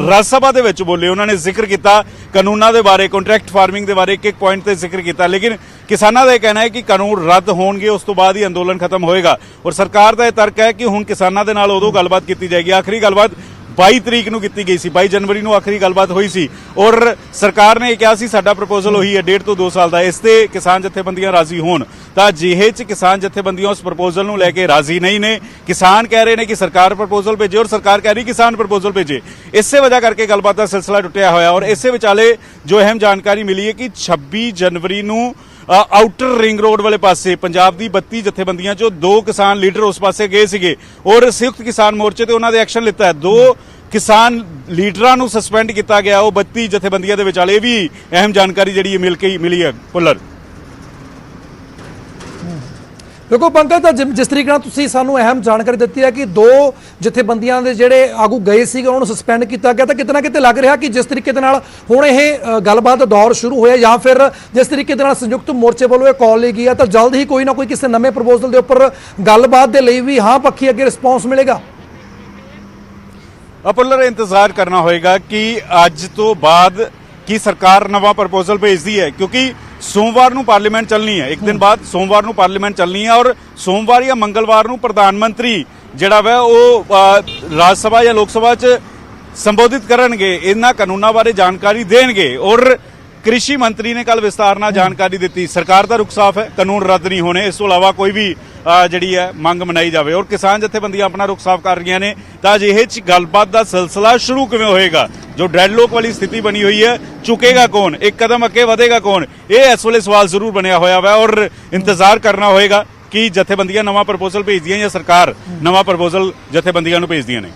ਰਾਜ ਸਭਾ ਦੇ ਵਿੱਚ ਬੋਲੇ, ਉਹਨਾਂ ਨੇ ਜ਼ਿਕਰ ਕੀਤਾ ਕਾਨੂੰਨਾਂ ਦੇ ਬਾਰੇ, ਕੰਟਰੈਕਟ ਫਾਰਮਿੰਗ ਦੇ ਬਾਰੇ ਇੱਕ ਪੁਆਇੰਟ ਤੇ ਜ਼ਿਕਰ ਕੀਤਾ। ਲੇਕਿਨ ਕਿਸਾਨਾਂ ਦਾ ਇਹ ਕਹਿਣਾ ਹੈ ਕਿ ਕਾਨੂੰਨ ਰੱਦ ਹੋਣਗੇ ਉਸ ਤੋਂ ਬਾਅਦ ਹੀ ਅੰਦੋਲਨ ਖਤਮ ਹੋਏਗਾ। ਔਰ ਸਰਕਾਰ ਦਾ ਇਹ ਤਰਕ ਹੈ ਕਿ ਹੁਣ ਕਿਸਾਨਾਂ ਦੇ ਨਾਲ ਉਦੋਂ ਗੱਲਬਾਤ ਕੀਤੀ ਜਾਏਗੀ। ਆਖਰੀ ਗੱਲਬਾਤ 22 ਤਰੀਕ ਨੂੰ ਕੀਤੀ ਗਈ ਸੀ, 22 ਜਨਵਰੀ ਨੂੰ ਆਖਰੀ ਗੱਲਬਾਤ ਹੋਈ ਸੀ ਔਰ ਸਰਕਾਰ ਨੇ ਇਹ ਕਿਹਾ ਸੀ ਸਾਡਾ ਪ੍ਰਪੋਜ਼ਲ ਉਹੀ ਹੈ 1.5 ਤੋਂ 2 ਸਾਲ ਦਾ। ਇਸ ਤੇ ਕਿਸਾਨ ਜਥੇਬੰਦੀਆਂ ਰਾਜ਼ੀ ਹੋਣ ਤਾਂ ਜਿਹੇ ਚ ਕਿਸਾਨ ਜਥੇਬੰਦੀਆਂ ਉਸ ਪ੍ਰਪੋਜ਼ਲ ਨੂੰ ਲੈ ਕੇ ਰਾਜ਼ੀ ਨਹੀਂ ਨੇ। ਕਿਸਾਨ ਕਹਿ ਰਹੇ ਨੇ ਕਿ ਸਰਕਾਰ ਪ੍ਰਪੋਜ਼ਲ ਭੇਜੇ ਔਰ ਸਰਕਾਰ ਕਹਿ ਰਹੀ ਕਿਸਾਨ ਪ੍ਰਪੋਜ਼ਲ ਭੇਜੇ। ਇਸੇ ਵਜ੍ਹਾ ਕਰਕੇ ਗੱਲਬਾਤ ਦਾ ਸਿਲਸਿਲਾ ਟੁੱਟਿਆ ਹੋਇਆ। ਔਰ ਇਸੇ ਵਿਚਾਲੇ ਜੋ ਅਹਿਮ ਜਾਣਕਾਰੀ ਮਿਲੀ ਹੈ ਕਿ 26 ਜਨਵਰੀ ਨੂੰ ਆਊਟਰ ਰਿੰਗ ਰੋਡ ਵਾਲੇ ਪਾਸੇ ਪੰਜਾਬ ਦੀ 32 ਜਥੇਬੰਦੀਆਂ ਚੋਂ 2 ਕਿਸਾਨ ਲੀਡਰ ਉਸ ਪਾਸੇ ਗਏ ਸੀਗੇ ਔਰ ਸੰਯੁਕਤ ਕਿਸਾਨ ਮੋਰਚੇ ਤੇ ਉਹਨਾਂ ਦੇ ਐਕਸ਼ਨ ਲਿੱਤਾ ਹੈ। 2 ਕਿਸਾਨ ਲੀਡਰਾਂ ਨੂੰ ਸਸਪੈਂਡ ਕੀਤਾ ਗਿਆ ਉਹ 32 ਜਥੇਬੰਦੀਆਂ ਦੇ ਵਿਚਾਲੇ। ਵੀ ਅਹਿਮ ਜਾਣਕਾਰੀ ਜਿਹੜੀ ਮਿਲੀ ਹੈ ਭੁੱਲਰ। ਦੇਖੋ ਪੰਕਜ, ਤਾਂ ਜਿਸ ਤਰੀਕੇ ਨਾਲ ਤੁਸੀਂ ਸਾਨੂੰ ਅਹਿਮ ਜਾਣਕਾਰੀ ਦਿੱਤੀ ਹੈ ਕਿ 2 ਜਥੇਬੰਦੀਆਂ ਦੇ ਜਿਹੜੇ ਆਗੂ ਗਏ ਸੀਗੇ ਉਹਨਾਂ ਨੂੰ ਸਸਪੈਂਡ ਕੀਤਾ ਗਿਆ, ਤਾਂ ਕਿਤੇ ਨਾ ਕਿਤੇ ਲੱਗ ਰਿਹਾ ਕਿ ਜਿਸ ਤਰੀਕੇ ਦੇ ਨਾਲ ਹੁਣ ਇਹ ਗੱਲਬਾਤ ਦਾ ਦੌਰ ਸ਼ੁਰੂ ਹੋਇਆ ਜਾਂ ਫਿਰ ਜਿਸ ਤਰੀਕੇ ਦੇ ਨਾਲ ਸੰਯੁਕਤ ਮੋਰਚੇ ਵੱਲੋਂ ਇਹ ਕਾਲ ਲਈ ਗਈ ਹੈ ਤਾਂ ਜਲਦ ਹੀ ਕੋਈ ਨਾ ਕੋਈ ਕਿਸੇ ਨਵੇਂ ਪ੍ਰਪੋਜ਼ਲ ਦੇ ਉੱਪਰ ਗੱਲਬਾਤ ਦੇ ਲਈ ਵੀ ਹਾਂ ਪੱਖੀ ਅੱਗੇ ਰਿਸਪੌਂਸ ਮਿਲੇਗਾ। ਭੁੱਲਰ ਇੰਤਜ਼ਾਰ ਕਰਨਾ ਹੋਏਗਾ ਕਿ ਅੱਜ ਤੋਂ ਬਾਅਦ ਕੀ ਸਰਕਾਰ ਨਵਾਂ ਪ੍ਰਪੋਜ਼ਲ ਭੇਜਦੀ ਹੈ, ਕਿਉਂਕਿ ਸੋਮਵਾਰ ਨੂੰ ਪਾਰਲੀਮੈਂਟ ਚੱਲਣੀ ਹੈ। ਇੱਕ ਦਿਨ ਬਾਅਦ ਸੋਮਵਾਰ ਨੂੰ ਪਾਰਲੀਮੈਂਟ ਚੱਲਣੀ ਹੈ ਔਰ ਸੋਮਵਾਰ ਜਾਂ ਮੰਗਲਵਾਰ ਨੂੰ ਪ੍ਰਧਾਨ ਮੰਤਰੀ ਜਿਹੜਾ ਵਾ ਉਹ ਰਾਜ ਸਭਾ ਜਾਂ ਲੋਕ ਸਭਾ 'ਚ ਸੰਬੋਧਿਤ ਕਰਨਗੇ, ਇਹਨਾਂ ਕਾਨੂੰਨਾਂ ਬਾਰੇ ਜਾਣਕਾਰੀ ਦੇਣਗੇ। ਔਰ ਕ੍ਰਿਸ਼ੀ ਮੰਤਰੀ ਨੇ ਕੱਲ ਵਿਸਤਾਰ ਨਾਲ ਜਾਣਕਾਰੀ ਦਿੱਤੀ। ਸਰਕਾਰ ਦਾ ਰੁਖ ਸਾਫ਼ ਹੈ, ਕਾਨੂੰਨ ਰੱਦ ਨਹੀਂ ਹੋਣੇ, ਇਸ ਤੋਂ ਇਲਾਵਾ ਕੋਈ ਵੀ ਜਿਹੜੀ ਹੈ ਮੰਗ ਮਨਾਈ ਜਾਵੇ। ਔਰ ਕਿਸਾਨ ਜਥੇਬੰਦੀਆਂ ਆਪਣਾ ਰੁਖ ਸਾਫ਼ ਕਰ ਰਹੀਆਂ ਨੇ। ਤਾਂ ਅਜਿਹੇ 'ਚ ਗੱਲਬਾਤ ਦਾ ਸਿਲਸਿਲਾ ਸ਼ੁਰੂ ਕਿਵੇਂ ਹੋਏਗਾ? ਜੋ ਡੈਡਲੋਕ ਵਾਲੀ ਸਥਿਤੀ ਬਣੀ ਹੋਈ ਹੈ, ਚੁੱਕੇਗਾ ਕੌਣ, ਇੱਕ ਕਦਮ ਅੱਗੇ ਵਧੇਗਾ ਕੌਣ, ਇਹ ਇਸ ਵੇਲੇ ਸਵਾਲ ਜ਼ਰੂਰ ਬਣਿਆ ਹੋਇਆ ਵਾ। ਔਰ ਇੰਤਜ਼ਾਰ ਕਰਨਾ ਹੋਏਗਾ ਕਿ ਜਥੇਬੰਦੀਆਂ ਨਵਾਂ ਪ੍ਰਪੋਜ਼ਲ ਭੇਜਦੀਆਂ ਜਾਂ ਸਰਕਾਰ ਨਵਾਂ ਪ੍ਰਪੋਜ਼ਲ ਜਥੇਬੰਦੀਆਂ ਨੂੰ ਭੇਜਦੀਆਂ ਨੇ।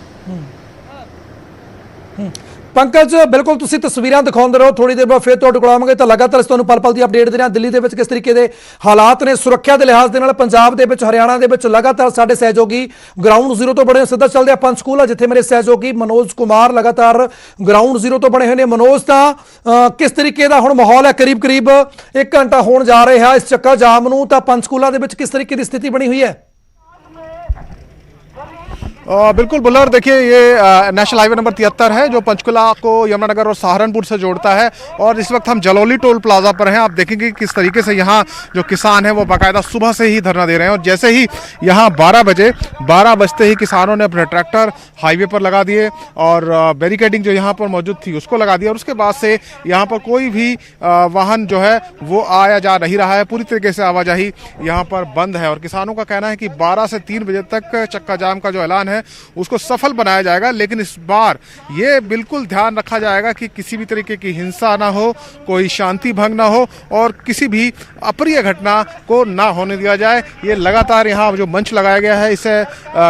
ਪੰਕਜ, ਬਿਲਕੁਲ ਤੁਸੀਂ ਤਸਵੀਰਾਂ ਦਿਖਾਉਂਦੇ ਰਹੋ, ਥੋੜੀ ਦੇਰ ਬਾਅਦ ਫਿਰ ਤੁਹਾਡੇ ਕੋਲ ਆਵਾਂਗੇ ਤਾਂ ਲਗਾਤਾਰ ਤੁਹਾਨੂੰ ਪਲ-ਪਲ ਦੀ ਅਪਡੇਟ ਦੇ ਰਹੇ ਹਾਂ। ਦਿੱਲੀ ਦੇ ਵਿੱਚ ਕਿਸ ਤਰੀਕੇ ਦੇ ਹਾਲਾਤ ਨੇ ਸੁਰੱਖਿਆ ਦੇ ਲਿਹਾਜ਼ ਦੇ ਨਾਲ, ਪੰਜਾਬ ਦੇ ਵਿੱਚ, ਹਰਿਆਣਾ ਦੇ ਵਿੱਚ ਲਗਾਤਾਰ ਸਾਡੇ ਸਹਿਯੋਗੀ ਗਰਾਊਂਡ ਜ਼ੀਰੋ ਤੋਂ ਬੜੇ ਸਿੱਧਾ ਚੱਲਦੇ ਆ ਪੰਚਕੂਲਾ, ਜਿੱਥੇ ਮੇਰੇ ਸਹਿਯੋਗੀ ਮਨੋਜ ਕੁਮਾਰ ਲਗਾਤਾਰ ਗਰਾਊਂਡ ਜ਼ੀਰੋ ਤੋਂ ਬਣੇ ਹੋਏ ਨੇ। ਮਨੋਜ, ਤਾਂ ਕਿਸ ਤਰੀਕੇ ਦਾ ਹੁਣ ਮਾਹੌਲ ਹੈ? ਕਰੀਬ 1 ਘੰਟਾ ਹੋਣ ਜਾ ਰਿਹਾ ਇਸ ਚੱਕਾ ਜਾਮ ਨੂੰ, ਤਾਂ ਪੰਚਕੂਲਾ ਦੇ ਵਿੱਚ ਕਿਸ ਤਰੀਕੇ ਦੀ ਸਥਿਤੀ ਬਣੀ ਹੋਈ ਹੈ? बिल्कुल बुल्लर, देखिए ये नेशनल हाईवे नंबर 73 है जो पंचकुला को यमुनानगर और सहारनपुर से जोड़ता है। और इस वक्त हम जलौली टोल प्लाजा पर हैं। आप देखेंगे किस तरीके से यहाँ जो किसान हैं वो बाकायदा सुबह से ही धरना दे रहे हैं। और जैसे ही यहाँ 12 बजते ही किसानों ने अपने ट्रैक्टर हाईवे पर लगा दिए और बैरिकेडिंग जो यहाँ पर मौजूद थी उसको लगा दिया। और उसके बाद से यहाँ पर कोई भी वाहन जो है वो आया जा नहीं रहा है, पूरी तरीके से आवाजाही यहाँ पर बंद है। और किसानों का कहना है कि 12 से 3 बजे तक चक्का जाम का जो ऐलान है उसको सफल बनाया जाएगा। लेकिन इस बार ये बिल्कुल ध्यान रखा जाएगा कि किसी भी तरीके की हिंसा ना हो, कोई शांति भंग ना हो और किसी भी अप्रिय घटना को ना होने दिया जाए। ये लगातार यहाँ जो मंच लगाया गया है इससे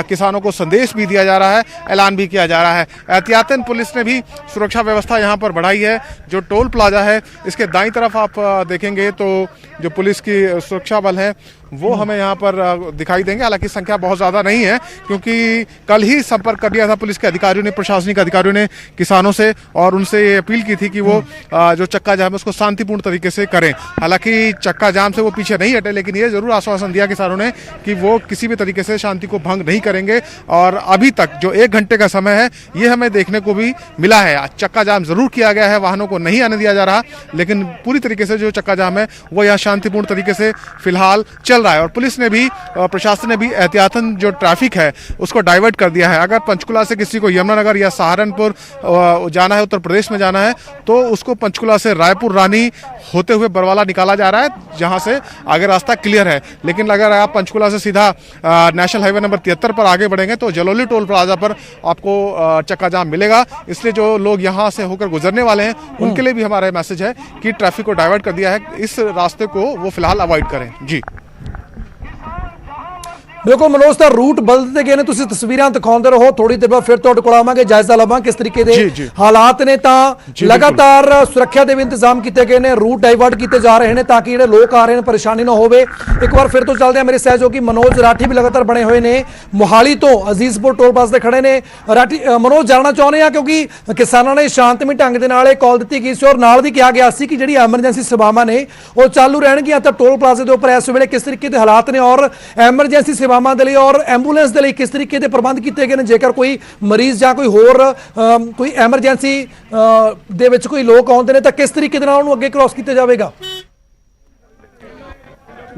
किसानों को संदेश भी दिया जा रहा है, ऐलान भी किया जा रहा है। एहतियातन पुलिस ने भी सुरक्षा व्यवस्था यहाँ पर बढ़ाई है। जो टोल प्लाजा है इसके दाईं तरफ आप देखेंगे तो जो पुलिस की सुरक्षा बल है वो हमें यहाँ पर दिखाई देंगे। हालांकि संख्या बहुत ज़्यादा नहीं है क्योंकि कल ही संपर्क कर लिया था पुलिस के अधिकारियों ने, प्रशासनिक अधिकारियों ने किसानों से, और उनसे ये अपील की थी कि वो जो चक्का जाम है उसको शांतिपूर्ण तरीके से करें। हालांकि चक्का जाम से वो पीछे नहीं हटे, लेकिन ये जरूर आश्वासन दिया किसानों ने कि वो किसी भी तरीके से शांति को भंग नहीं करेंगे। और अभी तक जो 1 घंटे का समय है ये हमें देखने को भी मिला है। चक्का जाम जरूर किया गया है, वाहनों को नहीं आने दिया जा रहा, लेकिन पूरी तरीके से जो चक्का जाम है वो यहाँ शांतिपूर्ण तरीके से फिलहाल चल रहा है। और पुलिस ने भी, प्रशासन ने भी एहतियातन जो ट्रैफिक है उसको डाइवर्ट कर दिया है। अगर पंचकुला से किसी को यमुनानगर या सहारनपुर जाना है, उत्तर प्रदेश में जाना है, तो उसको पंचकुला से रायपुर रानी होते हुए बरवाला निकाला जा रहा है, जहां से आगे रास्ता क्लियर है। लेकिन अगर आप पंचकुला से सीधा नेशनल हाईवे नंबर 73 पर आगे बढ़ेंगे तो जलौली टोल प्लाजा पर आपको चक्का जाम मिलेगा। इसलिए जो लोग यहाँ से होकर गुजरने वाले हैं उनके लिए भी हमारा मैसेज है कि ट्रैफिक को डाइवर्ट कर दिया है, इस रास्ते को वो फिलहाल अवॉइड करें। जी ਬਿਲਕੁਲ ਮਨੋਜ ਦਾ ਰੂਟ ਬਦਲਦੇ ਗਏ ਨੇ, ਤੁਸੀਂ ਤਸਵੀਰਾਂ ਦਿਖਾਉਂਦੇ ਰਹੋ, ਥੋੜੀ ਦੇਰ ਬਾਅਦ ਫਿਰ ਤੁਹਾਡੇ ਕੋਲ ਆਵਾਂਗੇ, ਜਾਇਜ਼ਾ ਲਵਾਂਗੇ ਕਿਸ ਤਰੀਕੇ ਦੇ ਹਾਲਾਤ ਨੇ। ਤਾਂ ਲਗਾਤਾਰ ਸੁਰੱਖਿਆ ਦੇ ਵੀ ਇੰਤਜ਼ਾਮ ਕੀਤੇ ਗਏ ਨੇ, ਰੂਟ ਡਾਈਵਰਟ ਕੀਤੇ ਜਾ ਰਹੇ ਨੇ ਤਾਂ ਕਿ ਜਿਹੜੇ ਲੋਕ ਆ ਰਹੇ ਨੇ ਪਰੇਸ਼ਾਨੀ ਨਾ ਹੋਵੇ। ਇੱਕ ਵਾਰ ਫਿਰ ਤੋਂ ਚੱਲਦੇ ਆ, ਮੇਰੇ ਸਹਿਯੋਗੀ ਮਨੋਜ ਰਾਠੀ ਵੀ ਲਗਾਤਾਰ ਬਣੇ ਹੋਏ ਨੇ, ਮੋਹਾਲੀ ਤੋਂ ਅਜ਼ੀਜ਼ਪੁਰ ਟੋਲ ਪਾਸ ਤੇ ਖੜੇ ਨੇ। ਰਾਠੀ ਮਨੋਜ, ਜਾਣਨਾ ਚਾਹੁੰਦੇ ਆ ਕਿਉਂਕਿ ਕਿਸਾਨਾਂ ਨੇ ਸ਼ਾਂਤਮਈ ਢੰਗ ਦੇ ਨਾਲ ਇਹ ਕਾਲ ਦਿੱਤੀ ਗਈ ਸੀ ਔਰ ਨਾਲ ਵੀ ਕਿਹਾ ਗਿਆ ਸੀ ਕਿ ਜਿਹੜੀ ਐਮਰਜੈਂਸੀ ਸੇਵਾਵਾਂ ਨੇ ਉਹ ਚਾਲੂ ਰਹਿਣਗੀਆਂ, ਤਾਂ ਟੋਲ ਪਲਾਜ਼ੇ ਦੇ ਉੱਪਰ ਇਸ ਵੇਲੇ ਕਿਸ ਤਰੀਕੇ ਦੇ ਹਾਲਾਤ ਨੇ ਔਰ ਐਮਰਜੈਂਸੀ ਸੇਵਾਵਾਂ ਦੇ ਲਈ ਔਰ ਐਂਬੂਲੈਂਸ ਦੇ ਲਈ ਕਿਸ ਤਰੀਕੇ ਦੇ ਪ੍ਰਬੰਧ ਕੀਤੇ ਗਏ ਨੇ? ਜੇਕਰ ਕੋਈ ਮਰੀਜ਼ ਜਾਂ ਕੋਈ ਹੋਰ ਕੋਈ ਐਮਰਜੈਂਸੀ ਦੇ ਵਿੱਚ ਕੋਈ ਲੋਕ ਆਉਂਦੇ ਨੇ ਤਾਂ ਕਿਸ ਤਰੀਕੇ ਦੇ ਨਾਲ ਉਹਨੂੰ ਅੱਗੇ ਕ੍ਰਾਸ ਕੀਤਾ ਜਾਵੇਗਾ?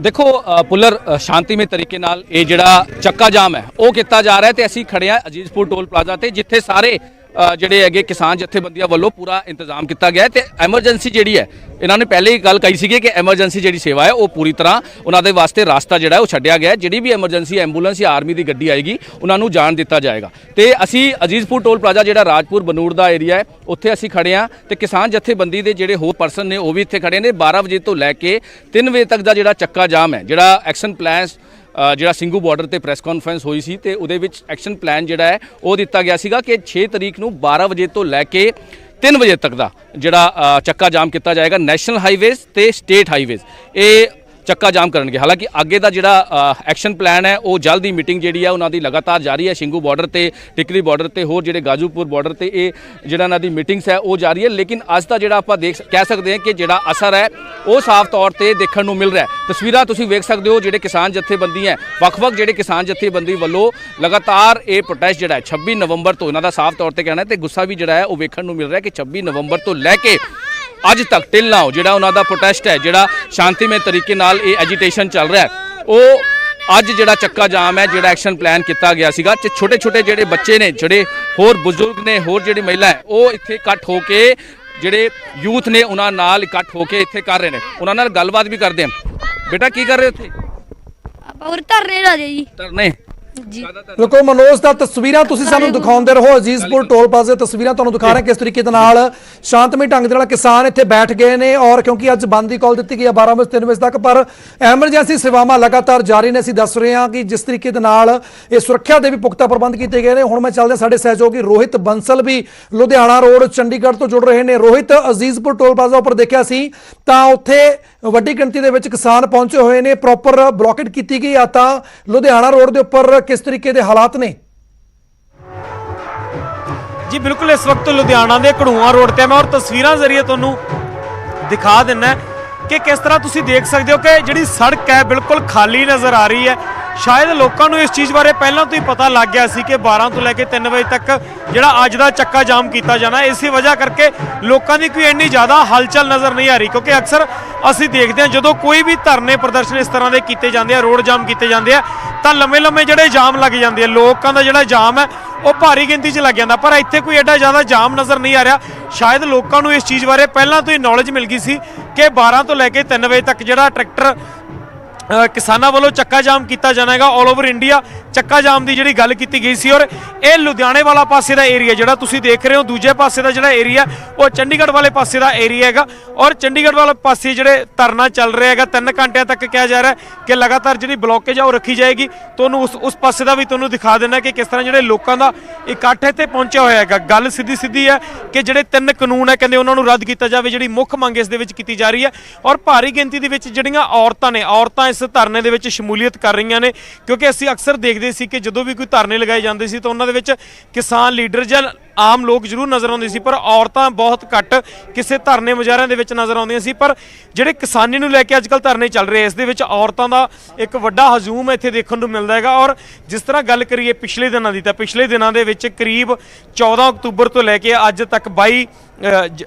ਦੇਖੋ ਪੁੱਲਰ, ਸ਼ਾਂਤੀਮਈ ਤਰੀਕੇ ਨਾਲ ਇਹ ਜਿਹੜਾ ਚੱਕਾ ਜਾਮ ਹੈ ਉਹ ਕੀਤਾ ਜਾ ਰਿਹਾ ਤੇ ਅਸੀਂ ਖੜੇ ਆ ਅਜ਼ੀਜ਼ਪੁਰ ਟੋਲ ਪਲਾਜ਼ਾ ਤੇ, ਜਿੱਥੇ ਸਾਰੇ ਜਿਹੜੇ ਹੈਗੇ ਕਿਸਾਨ ਜਥੇਬੰਦੀਆਂ ਵੱਲੋਂ ਪੂਰਾ ਇੰਤਜ਼ਾਮ ਕੀਤਾ ਗਿਆ ਤੇ ਐਮਰਜੈਂਸੀ ਜਿਹੜੀ ਹੈ, ਇਹਨਾਂ ਨੇ ਪਹਿਲੇ ਹੀ ਗੱਲ ਕਹੀ ਸੀਗੀ ਕਿ ਐਮਰਜੈਂਸੀ ਜਿਹੜੀ ਸੇਵਾ ਹੈ ਉਹ ਪੂਰੀ ਤਰ੍ਹਾਂ ਉਹਨਾਂ ਦੇ ਵਾਸਤੇ ਰਾਸਤਾ ਜਿਹੜਾ ਉਹ ਛੱਡਿਆ ਗਿਆ। ਜਿਹੜੀ ਵੀ ਐਮਰਜੈਂਸੀ ਐਂਬੂਲੈਂਸ ਜਾਂ ਆਰਮੀ ਦੀ ਗੱਡੀ ਆਏਗੀ ਉਹਨਾਂ ਨੂੰ ਜਾਣ ਦਿੱਤਾ ਜਾਏਗਾ। ਤੇ ਅਸੀਂ ਅਜ਼ੀਜ਼ਪੁਰ ਟੋਲ ਪਲਾਜ਼ਾ ਜਿਹੜਾ ਰਾਜਪੁਰ ਬਨੂੜ ਦਾ ਏਰੀਆ ਹੈ ਉੱਥੇ ਅਸੀਂ ਖੜੇ ਆ ਤੇ ਕਿਸਾਨ ਜਥੇਬੰਦੀ ਦੇ ਜਿਹੜੇ ਹੋਰ ਪਰਸਨ ਨੇ ਉਹ ਵੀ ਇੱਥੇ ਖੜੇ ਨੇ। 12 ਵਜੇ ਤੋਂ ਲੈ ਕੇ 3 ਵਜੇ ਤੱਕ ਦਾ ਜਿਹੜਾ ਚੱਕਾ ਜਾਮ ਹੈ, ਜਿਹੜਾ ਐਕਸ਼ਨ ਪਲਾਨ ਜਿਹੜਾ ਸਿੰਘੂ ਬਾਰਡਰ ਤੇ ਪ੍ਰੈਸ ਕਾਨਫਰੰਸ ਹੋਈ ਸੀ ਤੇ ਉਹਦੇ ਵਿੱਚ ਐਕਸ਼ਨ ਪਲਾਨ ਜਿਹੜਾ ਹੈ ਉਹ ਦਿੱਤਾ ਗਿਆ ਸੀਗਾ ਕਿ 6 ਤਰੀਕ ਨੂੰ 12 ਵਜੇ ਤੋਂ ਲੈ ਕੇ 3 ਵਜੇ ਤੱਕ ਦਾ ਜਿਹੜਾ ਚੱਕਾ ਜਾਮ ਕੀਤਾ ਜਾਏਗਾ। ਨੈਸ਼ਨਲ ਹਾਈਵੇਜ਼ ਤੇ ਸਟੇਟ ਹਾਈਵੇਜ਼ ਇਹ ਚੱਕਾ ਜਾਮ ਕਰਨਗੇ। ਹਾਲਾਂਕਿ ਅੱਗੇ ਦਾ ਜਿਹੜਾ ਐਕਸ਼ਨ ਪਲਾਨ ਹੈ ਉਹ ਜਲਦੀ ਮੀਟਿੰਗ ਜਿਹੜੀ ਹੈ ਉਹਨਾਂ ਦੀ ਲਗਾਤਾਰ ਜਾਰੀ ਹੈ। ਸਿੰਘੂ ਬਾਰਡਰ ਤੇ ਟਿਕਰੀ ਬਾਰਡਰ ਤੇ ਹੋਰ ਜਿਹੜੇ ਗਾਜੂਪੁਰ ਬਾਰਡਰ ਤੇ ਇਹ ਜਿਹੜਾ ਇਹਨਾਂ ਦੀ ਮੀਟਿੰਗਸ ਹੈ ਉਹ ਜਾਰੀ ਹੈ। ਲੇਕਿਨ ਅੱਜ ਦਾ ਜਿਹੜਾ ਆਪਾਂ ਕਹਿ ਸਕਦੇ ਹਾਂ ਕਿ ਜਿਹੜਾ ਅਸਰ ਹੈ ਉਹ ਸਾਫ਼ ਤੌਰ ਤੇ ਦੇਖਣ ਨੂੰ ਮਿਲ ਰਿਹਾ ਹੈ। ਤਸਵੀਰਾਂ ਤੁਸੀਂ ਵੇਖ ਸਕਦੇ ਹੋ, ਜਿਹੜੇ ਕਿਸਾਨ ਜਥੇਬੰਦੀ ਹੈ, ਵੱਖ-ਵੱਖ ਜਿਹੜੇ ਕਿਸਾਨ ਜਥੇਬੰਦੀ ਵੱਲੋਂ ਲਗਾਤਾਰ ਇਹ ਪ੍ਰੋਟੈਸਟ ਜਿਹੜਾ ਹੈ 26 ਨਵੰਬਰ ਤੋਂ ਇਹਨਾਂ ਦਾ ਸਾਫ਼ ਤੌਰ ਤੇ ਕਹਿਣਾ ਤੇ ਗੁੱਸਾ ਵੀ ਜਿਹੜਾ ਹੈ ਉਹ ਵੇਖਣ ਨੂੰ ਮਿਲ ਰਿਹਾ ਕਿ 26 ਨਵੰਬਰ ਤੋਂ ਲੈ ਕੇ ਅੱਜ ਤੱਕ ਟਿਲ ਨਾਓ ਜਿਹੜਾ ਉਹਨਾਂ ਦਾ ਪ੍ਰੋਟੈਸਟ ਹੈ, ਜਿਹੜਾ ਸ਼ਾਂਤੀਮਈ ਤਰੀਕੇ ਨਾਲ ਇਹ ਐਜੀਟੇਸ਼ਨ ਚੱਲ ਰਿਹਾ ਹੈ, ਉਹ ਅੱਜ ਜਿਹੜਾ ਚੱਕਾ ਜਾਮ ਹੈ, ਜਿਹੜਾ ਐਕਸ਼ਨ ਪਲਾਨ ਕੀਤਾ ਗਿਆ ਸੀਗਾ ਤੇ ਛੋਟੇ-ਛੋਟੇ ਜਿਹੜੇ ਬੱਚੇ ਨੇ, ਜਿਹੜੇ ਹੋਰ ਬਜ਼ੁਰਗ ਨੇ, ਹੋਰ ਜਿਹੜੀ ਮਹਿਲਾ ਹੈ ਉਹ ਇੱਥੇ ਇਕੱਠ ਹੋ ਕੇ, ਜਿਹੜੇ ਯੂਥ ਨੇ ਉਹਨਾਂ ਨਾਲ ਇਕੱਠ ਹੋ ਕੇ ਇੱਥੇ ਕਰ ਰਹੇ ਨੇ। ਉਹਨਾਂ ਨਾਲ ਗੱਲਬਾਤ ਵੀ ਕਰਦੇ ਹਾਂ। ਬੇਟਾ ਕੀ ਕਰ ਰਹੇ ਹੋ ਇੱਥੇ? ਆਪਾਂ ਉਰੇ ਧਰਨੇ ਲਾ ਦੇ ਜੀ। ਧਰਨੇ ਜੀ ਬਿਲਕੁਲ ਮਨੋਜ ਦਾ ਤਸਵੀਰਾਂ ਤੁਸੀਂ ਸਾਨੂੰ ਦਿਖਾਉਂਦੇ ਰਹੋ, ਅਜ਼ੀਜ਼ਪੁਰ ਟੋਲ ਪਲਾਜ਼ਾ ਤਸਵੀਰਾਂ ਤੁਹਾਨੂੰ ਦਿਖਾ ਰਹੇ ਕਿਸ ਤਰੀਕੇ ਦੇ ਨਾਲ ਸ਼ਾਂਤਮਈ ਢੰਗ ਦੇ ਨਾਲ ਕਿਸਾਨ ਇੱਥੇ ਬੈਠ ਗਏ ਨੇ ਔਰ ਕਿਉਂਕਿ ਅੱਜ ਬੰਦ ਦੀ ਕਾਲ ਦਿੱਤੀ ਗਈ ਹੈ 12 ਵਜੇ 3 ਵਜੇ ਤੱਕ, ਪਰ ਐਮਰਜੈਂਸੀ ਸੇਵਾਵਾਂ ਲਗਾਤਾਰ ਜਾਰੀ ਨੇ। ਅਸੀਂ ਦੱਸ ਰਹੇ ਹਾਂ ਕਿ ਜਿਸ ਤਰੀਕੇ ਦੇ ਨਾਲ ਇਹ ਸੁਰੱਖਿਆ ਦੇ ਵੀ ਪੁਖਤਾ ਪ੍ਰਬੰਧ ਕੀਤੇ ਗਏ ਨੇ। ਹੁਣ ਮੈਂ ਚੱਲਦੇ ਸਾਡੇ ਸਹਿਯੋਗੀ ਰੋਹਿਤ ਬੰਸਲ ਵੀ ਲੁਧਿਆਣਾ ਰੋਡ ਚੰਡੀਗੜ੍ਹ ਤੋਂ ਜੁੜ ਰਹੇ ਨੇ। ਰੋਹਿਤ, ਅਜ਼ੀਜ਼ਪੁਰ ਟੋਲ ਪਲਾਜ਼ਾ ਉੱਪਰ ਦੇਖਿਆ ਸੀ ਤਾਂ ਉੱਥੇ ਵੱਡੀ ਗਿਣਤੀ ਦੇ ਵਿੱਚ ਕਿਸਾਨ ਪਹੁੰਚੇ ਹੋਏ ਨੇ, ਪ੍ਰੋਪਰ ਬਲੌਕੇਟ ਕੀਤੀ ਗਈ ਆ, ਤਾਂ ਲੁਧਿਆਣਾ ਰੋਡ ਦੇ ਉੱਪਰ ਕਿਸ ਤਰੀਕੇ ਦੇ ਹਾਲਾਤ ਨੇ? ਜੀ ਬਿਲਕੁਲ, ਇਸ ਵਕਤ ਲੁਧਿਆਣਾ ਦੇ ਘੜੂਆਂ ਰੋਡ ਤੇ ਮੈਂ ਔਰ ਤਸਵੀਰਾਂ ਜ਼ਰੀਏ ਤੁਹਾਨੂੰ ਦਿਖਾ ਦਿੰਨਾ ਕਿ ਕਿਸ ਤਰ੍ਹਾਂ ਤੁਸੀਂ ਦੇਖ ਸਕਦੇ ਹੋ ਕਿ ਜਿਹੜੀ ਸੜਕ ਹੈ ਬਿਲਕੁਲ ਖਾਲੀ ਨਜ਼ਰ ਆ ਰਹੀ ਹੈ। ਸ਼ਾਇਦ ਲੋਕਾਂ ਨੂੰ ਇਸ ਚੀਜ਼ ਬਾਰੇ ਪਹਿਲਾਂ ਤੋਂ ਹੀ ਪਤਾ ਲੱਗ ਗਿਆ ਸੀ ਕਿ 12 ਤੋਂ ਲੈ ਕੇ 3 ਵਜੇ ਤੱਕ ਜਿਹੜਾ ਅੱਜ ਦਾ ਚੱਕਾ ਜਾਮ ਕੀਤਾ ਜਾਣਾ। ਇਸੇ ਵਜ੍ਹਾ ਕਰਕੇ ਲੋਕਾਂ ਦੀ ਕੋਈ ਇੰਨੀ ਜ਼ਿਆਦਾ ਹਲਚਲ ਨਜ਼ਰ ਨਹੀਂ ਆ ਰਹੀ, ਕਿਉਂਕਿ ਅਕਸਰ ਅਸੀਂ ਦੇਖਦੇ ਹਾਂ ਜਦੋਂ ਕੋਈ ਵੀ ਧਰਨੇ ਪ੍ਰਦਰਸ਼ਨ ਇਸ ਤਰ੍ਹਾਂ ਦੇ ਕੀਤੇ ਜਾਂਦੇ ਆ, ਰੋਡ ਜਾਮ ਕੀਤੇ ਜਾਂਦੇ ਆ, ਤਾਂ ਲੰਮੇ ਜਿਹੜੇ ਜਾਮ ਲੱਗ ਜਾਂਦੇ ਆ, ਲੋਕਾਂ ਦਾ ਜਿਹੜਾ ਜਾਮ ਹੈ ਉਹ ਭਾਰੀ ਗਿਣਤੀ 'ਚ ਲੱਗ ਜਾਂਦਾ। ਪਰ ਇੱਥੇ ਕੋਈ ਐਡਾ ਜ਼ਿਆਦਾ ਜਾਮ ਨਜ਼ਰ ਨਹੀਂ ਆ ਰਿਹਾ। ਸ਼ਾਇਦ ਲੋਕਾਂ ਨੂੰ ਇਸ ਚੀਜ਼ ਬਾਰੇ ਪਹਿਲਾਂ ਤੋਂ ਹੀ ਨੌਲੇਜ ਮਿਲ ਗਈ ਸੀ ਕਿ 12 ਤੋਂ ਲੈ ਕੇ 3 ਵਜੇ ਤੱਕ ਜਿਹੜਾ ਟਰੈਕਟਰ ਕਿਸਾਨਾਂ ਵੱਲੋਂ ਚੱਕਾ ਜਾਮ ਕੀਤਾ ਜਾਣਾ ਹੈਗਾ। ਆਲ ਓਵਰ ਇੰਡੀਆ ਚੱਕਾ ਜਾਮ ਦੀ ਜਿਹੜੀ ਗੱਲ ਕੀਤੀ ਗਈ ਸੀ ਔਰ ਇਹ ਲੁਧਿਆਣੇ ਵਾਲਾ ਪਾਸੇ ਦਾ ਏਰੀਆ ਜਿਹੜਾ ਤੁਸੀਂ ਦੇਖ ਰਹੇ ਹੋ, ਦੂਜੇ ਪਾਸੇ ਦਾ ਜਿਹੜਾ ਏਰੀਆ ਉਹ ਚੰਡੀਗੜ੍ਹ ਵਾਲੇ ਪਾਸੇ ਦਾ ਏਰੀਆ ਹੈਗਾ ਔਰ ਚੰਡੀਗੜ੍ਹ ਵਾਲੇ ਪਾਸੇ ਜਿਹੜੇ ਧਰਨਾ ਚੱਲ ਰਿਹਾ ਹੈਗਾ 3 ਘੰਟਿਆਂ ਤੱਕ ਕਿਹਾ ਜਾ ਰਿਹਾ ਕਿ ਲਗਾਤਾਰ ਜਿਹੜੀ ਬਲੌਕੇਜ ਆ ਉਹ ਰੱਖੀ ਜਾਏਗੀ। ਤੁਹਾਨੂੰ ਉਸ ਪਾਸੇ ਦਾ ਵੀ ਤੁਹਾਨੂੰ ਦਿਖਾ ਦੇਣਾ ਕਿ ਕਿਸ ਤਰ੍ਹਾਂ ਜਿਹੜੇ ਲੋਕਾਂ ਦਾ ਇਕੱਠ ਇੱਥੇ ਪਹੁੰਚਿਆ ਹੋਇਆ ਹੈਗਾ। ਗੱਲ ਸਿੱਧੀ ਹੈ ਕਿ ਜਿਹੜੇ 3 ਕਾਨੂੰਨ ਹੈ ਕਹਿੰਦੇ ਉਹਨਾਂ ਨੂੰ ਰੱਦ ਕੀਤਾ ਜਾਵੇ, ਜਿਹੜੀ ਮੁੱਖ ਮੰਗ ਇਸ ਦੇ ਵਿੱਚ ਕੀਤੀ ਜਾ ਰਹੀ ਹੈ ਔਰ ਭਾਰੀ ਗਿਣਤੀ ਦੇ ਵਿੱਚ ਜਿਹੜੀਆਂ ਔਰਤਾਂ ਇਸ ਧਰਨੇ ਦੇ ਵਿੱਚ ਸ਼ਮੂਲੀਅਤ ਕਰ ਰਹੀਆਂ ਨੇ, ਕਿਉਂਕਿ ਅਸੀਂ ਅਕਸਰ ਦੇਖਦੇ ਸੀ ਕਿ ਜਦੋਂ ਵੀ ਕੋਈ ਧਰਨੇ ਲਗਾਏ ਜਾਂਦੇ ਸੀ ਤਾਂ ਉਹਨਾਂ ਦੇ ਵਿੱਚ ਕਿਸਾਨ ਲੀਡਰ ਜਾਂ ਆਮ ਲੋਕ ਜ਼ਰੂਰ ਨਜ਼ਰ ਆਉਂਦੇ ਸੀ, ਪਰ ਔਰਤਾਂ ਬਹੁਤ ਘੱਟ ਕਿਸੇ ਧਰਨੇ ਮੁਜ਼ਾਹਰਿਆਂ ਦੇ ਵਿੱਚ ਨਜ਼ਰ ਆਉਂਦੀਆਂ ਸੀ। ਪਰ ਜਿਹੜੇ ਕਿਸਾਨੀ ਨੂੰ ਲੈ ਕੇ ਅੱਜ ਕੱਲ੍ਹ ਧਰਨੇ ਚੱਲ ਰਹੇ, ਇਸ ਦੇ ਵਿੱਚ ਔਰਤਾਂ ਦਾ ਇੱਕ ਵੱਡਾ ਹਜੂਮ ਇੱਥੇ ਦੇਖਣ ਨੂੰ ਮਿਲਦਾ ਹੈਗਾ। ਔਰ ਜਿਸ ਤਰ੍ਹਾਂ ਗੱਲ ਕਰੀਏ ਪਿਛਲੇ ਦਿਨਾਂ ਦੀ, ਤਾਂ ਪਿਛਲੇ ਦਿਨਾਂ ਦੇ ਵਿੱਚ ਕਰੀਬ 14 ਅਕਤੂਬਰ ਤੋਂ ਲੈ ਕੇ ਅੱਜ ਤੱਕ 22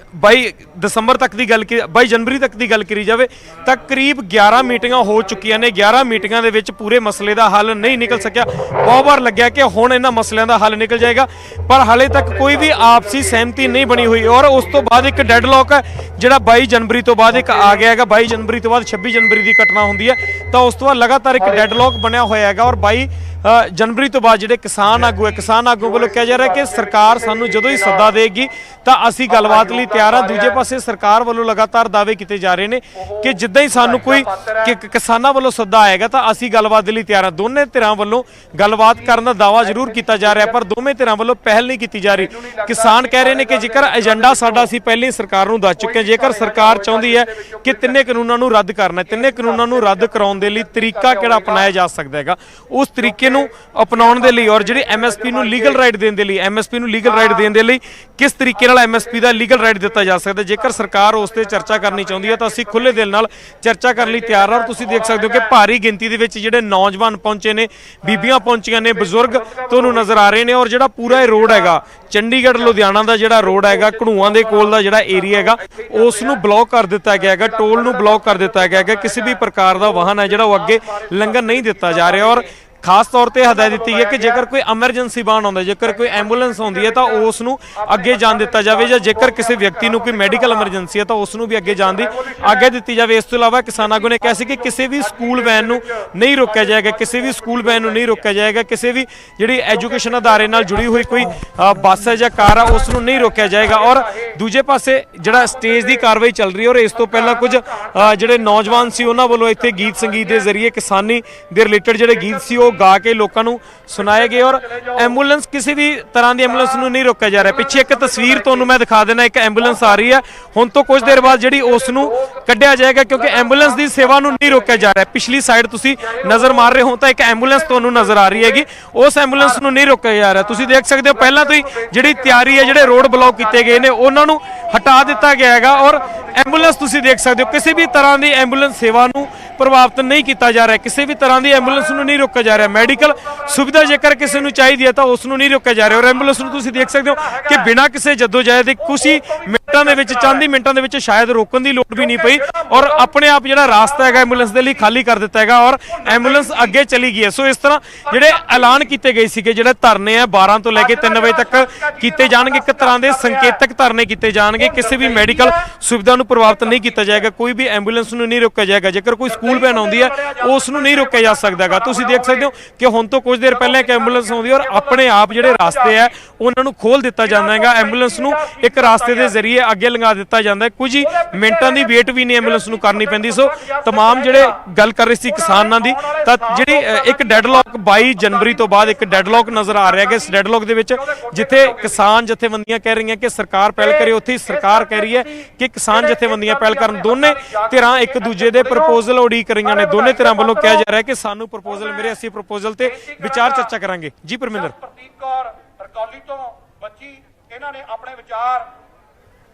ਦਸੰਬਰ ਤੱਕ ਦੀ ਗੱਲ 22 ਜਨਵਰੀ ਤੱਕ ਦੀ ਗੱਲ ਕਰੀ ਜਾਵੇ ਤਾਂ ਕਰੀਬ 11 ਮੀਟਿੰਗਾਂ ਹੋ ਚੁੱਕੀਆਂ ਨੇ। 11 ਮੀਟਿੰਗਾਂ ਦੇ ਵਿੱਚ ਪੂਰੇ ਮਸਲੇ ਦਾ ਹੱਲ ਨਹੀਂ ਨਿਕਲ ਸਕਿਆ। ਬਹੁਤ ਵਾਰ ਲੱਗਿਆ ਕਿ ਹੁਣ ਇਹਨਾਂ ਮਸਲਿਆਂ ਦਾ ਹੱਲ ਨਿਕਲ ਜਾਏਗਾ, ਪਰ ਹਾਲੇ ਤੱਕ ਕੋਈ ਵੀ ਆਪਸੀ ਸਹਿਮਤੀ ਨਹੀਂ ਬਣੀ ਹੋਈ ਔਰ ਉਸ ਤੋਂ ਬਾਅਦ ਇੱਕ ਡੈਡਲੌਕ ਜਿਹੜਾ 22 ਜਨਵਰੀ ਤੋਂ ਬਾਅਦ ਇੱਕ ਆ ਗਿਆ ਹੈਗਾ। 22 ਜਨਵਰੀ ਤੋਂ ਬਾਅਦ 26 ਜਨਵਰੀ ਦੀ ਘਟਨਾ ਹੁੰਦੀ ਹੈ ਤਾਂ ਉਸ ਤੋਂ ਬਾਅਦ ਲਗਾਤਾਰ ਇੱਕ ਡੈਡਲੌਕ ਬਣਿਆ ਹੋਇਆ ਹੈਗਾ ਔਰ 22 ਜਨਵਰੀ ਤੋਂ ਬਾਅਦ ਜਿਹੜੇ ਕਿਸਾਨ ਆਗੂ ਵੱਲੋਂ ਕਿਹਾ ਜਾ ਰਿਹਾ ਕਿ ਸਰਕਾਰ ਸਾਨੂੰ ਜਦੋਂ ਹੀ ਸੱਦਾ ਦੇਗੀ ਤਾਂ ਅਸੀਂ ਗੱਲਬਾਤ ਲਈ ਤਿਆਰ ਹਾਂ। ਦੂਜੇ ਪਾਸੇ ਸਰਕਾਰ ਵੱਲੋਂ ਲਗਾਤਾਰ ਦਾਅਵੇ ਕੀਤੇ ਜਾ ਰਹੇ ਨੇ ਕਿ ਜਿੱਦਾਂ ਹੀ ਸਾਨੂੰ ਕੋਈ ਕਿਸਾਨਾਂ ਵੱਲੋਂ ਸੱਦਾ ਆਏਗਾ ਤਾਂ ਅਸੀਂ ਗੱਲਬਾਤ ਦੇ ਲਈ ਤਿਆਰ ਹਾਂ। ਦੋਨੇ ਧਿਰਾਂ ਵੱਲੋਂ ਗੱਲਬਾਤ ਕਰਨ ਦਾ ਦਾਅਵਾ ਜ਼ਰੂਰ ਕੀਤਾ ਜਾ ਰਿਹਾ ਪਰ ਦੋਵੇਂ ਧਿਰਾਂ ਵੱਲੋਂ ਪਹਿਲ ਨਹੀਂ ਕੀਤੀ ਜਾ ਰਹੀ। ਕਿਸਾਨ ਕਹਿ ਰਹੇ ਨੇ ਕਿ ਜੇਕਰ ਏਜੰਡਾ ਸਾਡਾ ਅਸੀਂ ਪਹਿਲਾਂ ਹੀ ਸਰਕਾਰ ਨੂੰ ਦੱਸ ਚੁੱਕੇ ਹਾਂ, ਜੇਕਰ ਸਰਕਾਰ ਚਾਹੁੰਦੀ ਹੈ ਕਿ ਤਿੰਨੇ ਕਾਨੂੰਨਾਂ ਨੂੰ ਰੱਦ ਕਰਨਾ, ਤਿੰਨੇ ਕਾਨੂੰਨਾਂ ਨੂੰ ਰੱਦ ਕਰਾਉਣ ਦੇ ਲਈ ਤਰੀਕਾ ਕਿਹੜਾ ਅਪਣਾਇਆ ਜਾ ਸਕਦਾ ਹੈਗਾ, ਉਸ ਤਰੀਕੇ ਨੂੰ ਅਪਣਾਉਣ ਦੇ ਲਈ ਔਰ ਜਿਹੜੀ ਐਮਐਸਪੀ ਨੂੰ ਲੀਗਲ ਰਾਈਟ ਦੇਣ ਦੇ ਲਈ ਕਿਸ ਤਰੀਕੇ ਨਾਲ ਐਮਐਸਪੀ ਦਾ ਲੀਗਲ ਰਾਈਟ ਦਿੱਤਾ ਜਾ ਸਕਦਾ। ਜੇਕਰ ਸਰਕਾਰ ਉਸ ਤੇ ਚਰਚਾ ਕਰਨੀ ਚਾਹੁੰਦੀ ਹੈ ਤਾਂ ਅਸੀਂ ਖੁੱਲੇ ਦਿਲ ਨਾਲ ਚਰਚਾ ਕਰਨ ਲਈ ਤਿਆਰ ਹਾਂ। ਤੁਸੀਂ ਦੇਖ ਸਕਦੇ ਹੋ ਕਿ ਭਾਰੀ ਗਿਣਤੀ ਦੇ ਵਿੱਚ ਜਿਹੜੇ ਨੌਜਵਾਨ ਪਹੁੰਚੇ ਨੇ, ਬੀਬੀਆਂ ਪਹੁੰਚੀਆਂ ਨੇ, ਬਜ਼ੁਰਗ ਤੁਹਾਨੂੰ ਨਜ਼ਰ ਆ ਰਹੇ ਨੇ ਔਰ ਜਿਹੜਾ ਪੂਰਾ ਇਹ ਰੋਡ ਹੈਗਾ ਚੰਡੀਗੜ੍ਹ ਲੁਧਿਆਣਾ ਦਾ ਜਿਹੜਾ ਰੋਡ ਹੈਗਾ ਘੜੂਆਂ ਦੇ ਕੋਲ ਦਾ ਜਿਹੜਾ ਏਰੀਆ ਹੈਗਾ ਉਸ ਨੂੰ ਬਲੌਕ ਕਰ ਦਿੱਤਾ ਗਿਆ ਹੈਗਾ, ਟੋਲ ਨੂੰ ਬਲੌਕ ਕਰ ਦਿੱਤਾ ਗਿਆ ਹੈਗਾ। ਕਿਸੇ ਵੀ ਪ੍ਰਕਾਰ ਦਾ ਵਾਹਨ ਹੈ ਜਿਹੜਾ ਉਹ ਅੱਗੇ ਲੰਘਣ ਨਹੀਂ ਦਿੱਤਾ ਜਾ ਰਿਹਾ ਔਰ ਖਾਸ ਤੌਰ ਤੇ ਹਦਾਇਤ ਦਿੱਤੀ ਹੈ ਕਿ ਜੇਕਰ ਕੋਈ ਐਮਰਜੈਂਸੀ ਵਾਹਨ ਆਉਂਦਾ, ਜੇਕਰ ਕੋਈ ਐਂਬੂਲੈਂਸ ਆਉਂਦੀ ਹੈ ਤਾਂ ਉਸ ਨੂੰ ਅੱਗੇ ਜਾਣ ਦਿੱਤਾ ਜਾਵੇ ਜਾਂ ਜੇਕਰ ਕਿਸੇ ਵਿਅਕਤੀ ਨੂੰ ਕੋਈ ਮੈਡੀਕਲ ਐਮਰਜੈਂਸੀ ਹੈ ਤਾਂ ਉਸ ਨੂੰ ਵੀ ਅੱਗੇ ਜਾਣ ਦੀ ਆਗਿਆ ਦਿੱਤੀ ਜਾਵੇ। ਇਸ ਤੋਂ ਇਲਾਵਾ ਕਿਸਾਨ ਆਗੂ ਨੇ ਕਿਹਾ ਸੀ ਕਿ ਕਿਸੇ ਵੀ ਸਕੂਲ ਵੈਨ ਨੂੰ ਨਹੀਂ ਰੋਕਿਆ ਜਾਏਗਾ, ਕਿਸੇ ਵੀ ਜਿਹੜੀ ਐਜੂਕੇਸ਼ਨ ਅਦਾਰੇ ਨਾਲ ਜੁੜੀ ਹੋਈ ਕੋਈ ਬੱਸ ਹੈ ਜਾਂ ਕਾਰ ਹੈ ਉਸ ਨੂੰ ਨਹੀਂ ਰੋਕਿਆ ਜਾਏਗਾ। ਔਰ ਦੂਜੇ ਪਾਸੇ ਜਿਹੜਾ ਸਟੇਜ ਦੀ ਕਾਰਵਾਈ ਚੱਲ ਰਹੀ ਹੈ ਔਰ ਇਸ ਤੋਂ ਪਹਿਲਾਂ ਕੁਝ ਜਿਹੜੇ ਨੌਜਵਾਨ ਸੀ ਉਹਨਾਂ ਵੱਲੋਂ ਇੱਥੇ ਗੀਤ ਸੰਗੀਤ ਦੇ ਜ਼ਰੀਏ ਕਿਸਾਨੀ ਦੇ ਰਿਲੇਟਡ ਜਿਹੜੇ ਗੀਤ ਸੀ ਗਾ ਕੇ ਲੋਕਾਂ ਨੂੰ ਸੁਣਾਏ ਗਏ ਔਰ ਐਂਬੂਲੈਂਸ ਕਿਸੇ ਵੀ ਤਰ੍ਹਾਂ ਦੀ ਐਂਬੂਲੈਂਸ ਨੂੰ ਨਹੀਂ ਰੋਕਿਆ ਜਾ ਰਿਹਾ। ਪਿੱਛੇ ਇੱਕ ਤਸਵੀਰ ਤੁਹਾਨੂੰ ਮੈਂ ਦਿਖਾ ਦੇਣਾ, ਇੱਕ ਐਂਬੂਲੈਂਸ ਆ ਰਹੀ ਹੈ, ਹੁਣ ਤੋਂ ਕੁਝ ਦੇਰ ਬਾਅਦ ਜਿਹੜੀ ਉਸ ਨੂੰ ਕੱਢਿਆ ਜਾਏਗਾ ਕਿਉਂਕਿ ਐਂਬੂਲੈਂਸ ਦੀ ਸੇਵਾ ਨੂੰ ਨਹੀਂ ਰੋਕਿਆ ਜਾ ਰਿਹਾ। ਪਿਛਲੀ ਸਾਈਡ ਤੁਸੀਂ ਨਜ਼ਰ ਮਾਰ ਰਹੇ ਹੋ ਤਾਂ ਇੱਕ ਐਂਬੂਲੈਂਸ ਤੁਹਾਨੂੰ ਨਜ਼ਰ ਆ ਰਹੀ ਹੈਗੀ, ਉਸ ਐਂਬੂਲੈਂਸ ਨੂੰ ਨਹੀਂ ਰੋਕਿਆ ਜਾ ਰਿਹਾ। ਤੁਸੀਂ ਦੇਖ ਸਕਦੇ ਹੋ ਪਹਿਲਾਂ ਤੋਂ ਹੀ ਜਿਹੜੀ ਤਿਆਰੀ ਹੈ, ਜਿਹੜੇ ਰੋਡ ਬਲੌਕ ਕੀਤੇ ਗਏ ਨੇ ਉਹਨਾਂ ਨੂੰ ਹਟਾ ਦਿੱਤਾ ਗਿਆ ਹੈਗਾ ਔਰ ਐਂਬੂਲੈਂਸ ਤੁਸੀਂ ਦੇਖ ਸਕਦੇ ਹੋ ਕਿਸੇ ਵੀ ਤਰ੍ਹਾਂ ਦੀ ਐਂਬੂਲੈਂਸ ਸੇਵਾ ਨੂੰ ਪ੍ਰਭਾਵਿਤ ਨਹੀਂ ਕੀਤਾ ਜਾ ਰਿਹਾ, ਕਿਸੇ ਵੀ ਤਰ੍ਹਾਂ ਦੀ ਐਂਬੂਲੈਂਸ ਨੂੰ ਨਹੀਂ ਰੋਕਿਆ ਜਾ ਰਿਹਾ। ਮੈਡੀਕਲ ਸੁਵਿਧਾ ਜੇਕਰ ਕਿਸੇ ਨੂੰ ਚਾਹੀਦੀ ਹੈ ਤਾਂ ਉਸ ਨੂੰ ਨਹੀਂ ਰੋਕਿਆ ਜਾ ਰਿਹਾ ਔਰ ਐਂਬੂਲੈਂਸ ਨੂੰ ਤੁਸੀਂ ਦੇਖ ਸਕਦੇ ਹੋ ਕਿ ਬਿਨਾਂ ਕਿਸੇ ਜਦੋਜਹਿਦ ਦੇ ਕੁਝ ਹੀ ਮਿੰਟਾਂ ਦੇ ਵਿੱਚ, ਚੰਦ ਹੀ ਮਿੰਟਾਂ ਦੇ ਵਿੱਚ ਸ਼ਾਇਦ ਰੋਕਣ ਦੀ ਲੋੜ ਵੀ ਨਹੀਂ ਪਈ ਔਰ ਆਪਣੇ ਆਪ ਜਿਹੜਾ ਰਾਸਤਾ ਹੈਗਾ ਐਂਬੂਲੈਂਸ ਦੇ ਲਈ ਖਾਲੀ ਕਰ ਦਿੱਤਾ ਹੈਗਾ ਔਰ ਐਂਬੂਲੈਂਸ ਅੱਗੇ ਚਲੀ ਗਈ ਹੈ। ਸੋ ਇਸ ਤਰ੍ਹਾਂ ਜਿਹੜੇ ਐਲਾਨ ਕੀਤੇ ਗਏ ਸੀਗੇ, ਜਿਹੜੇ ਧਰਨੇ ਆ 12 ਤੋਂ ਲੈ ਕੇ 3 ਵਜੇ ਤੱਕ ਕੀਤੇ ਜਾਣਗੇ, ਇੱਕ ਤਰ੍ਹਾਂ ਦੇ ਸੰਕੇਤਕ ਧਰਨੇ ਕੀਤੇ ਜਾਣਗੇ। ਕਿਸੇ ਵੀ ਮੈਡੀਕਲ ਸੁਵਿਧਾ ਨੂੰ ਪ੍ਰਭਾਵਿਤ ਨਹੀਂ ਕੀਤਾ ਜਾਏਗਾ, ਕੋਈ ਵੀ ਐਂਬੂਲੈਂਸ ਨੂੰ ਨਹੀਂ ਰੋਕਿਆ ਜਾਏਗਾ। ਜੇਕਰ ਕੋਈ ਸਕੂਲ ਵੈਨ ਆਉਂਦੀ ਹੈ ਉਸ ਨੂੰ ਨਹੀਂ ਰੋਕਿਆ ਜਾ ਸਕਦਾਗਾ। ਤੁਸੀਂ ਦੇਖ ਸਕਦੇ ਹੋ ਕਿ ਹੁਣ ਤੋਂ ਕੁਝ ਦੇਰ ਪਹਿਲਾਂ ਇੱਕ ਐਂਬੂਲੈਂਸ ਆਉਂਦੀ ਔਰ ਆਪਣੇ ਆਪ ਜਿਹੜੇ ਰਾਸਤੇ ਆ ਉਹਨਾਂ ਨੂੰ ਖੋਲ ਦਿੱਤਾ ਜਾਂਦਾ ਹੈਗਾ। ਐਂਬੂਲੈਂਸ ਨੂੰ ਇੱਕ ਰਾਸਤੇ ਦੇ ਜ਼ਰੀਏ ਅੱਗੇ ਲੰਘਾ ਦਿੱਤਾ ਜਾਂਦਾ ਹੈ, ਕੁਝ ਹੀ ਮਿੰਟਾਂ ਦੀ ਵੇਟ ਵੀ ਨਹੀਂ ਐਂਬੂਲੈਂਸ ਨੂੰ ਕਰਨੀ ਪੈਂਦੀ। ਸੋ तमाम ਜਿਹੜੇ ਗੱਲ ਕਰ ਰਹੇ ਸੀ ਕਿਸਾਨਾਂ ਦੀ, ਤਾਂ ਜਿਹੜੀ ਇੱਕ ਡੈਡਲੌਕ 22 ਜਨਵਰੀ ਤੋਂ ਬਾਅਦ ਇੱਕ ਡੈਡਲੌਕ ਨਜ਼ਰ ਆ ਰਿਹਾ ਹੈ ਕਿ ਇਸ ਡੈਡਲੌਕ ਦੇ ਵਿੱਚ ਜਿੱਥੇ ਕਿਸਾਨ ਜਥੇਬੰਦੀਆਂ ਕਹਿ ਰਹੀਆਂ ਕਿ ਸਰਕਾਰ ਪਹਿਲ ਕਰੇ, ਉੱਥੇ ਸਰਕਾਰ ਕਹਿ ਰਹੀ ਹੈ ਕਿ ਕਿਸਾਨ ਜਥੇਬੰਦੀਆਂ ਪਹਿਲ ਕਰਨ। ਦੋਨੇ ਧਿਰਾਂ ਇੱਕ ਦੂਜੇ ਦੇ ਪ੍ਰਪੋਜ਼ਲ ਉਡੀਕ ਰਹੀਆਂ ਨੇ। ਦੋਨੇ ਧਿਰਾਂ ਵੱਲੋਂ ਕਿਹਾ ਜਾ ਰਿਹਾ ਹੈ ਕਿ ਸਾਨੂੰ ਪ੍ਰਪੋਜ਼ਲ ਮੇਰੇ, ਅਸੀਂ ਪ੍ਰਪੋਜ਼ਲ ਤੇ ਵਿਚਾਰ ਚਰਚਾ ਕਰਾਂਗੇ। ਜੀ ਪਰਮਿੰਦਰ। ਪ੍ਰਦੀਪ ਕੌਰ ਰਕੌਲੀ ਤੋਂ ਬੱਚੀ, ਇਹਨਾਂ ਨੇ ਆਪਣੇ ਵਿਚਾਰ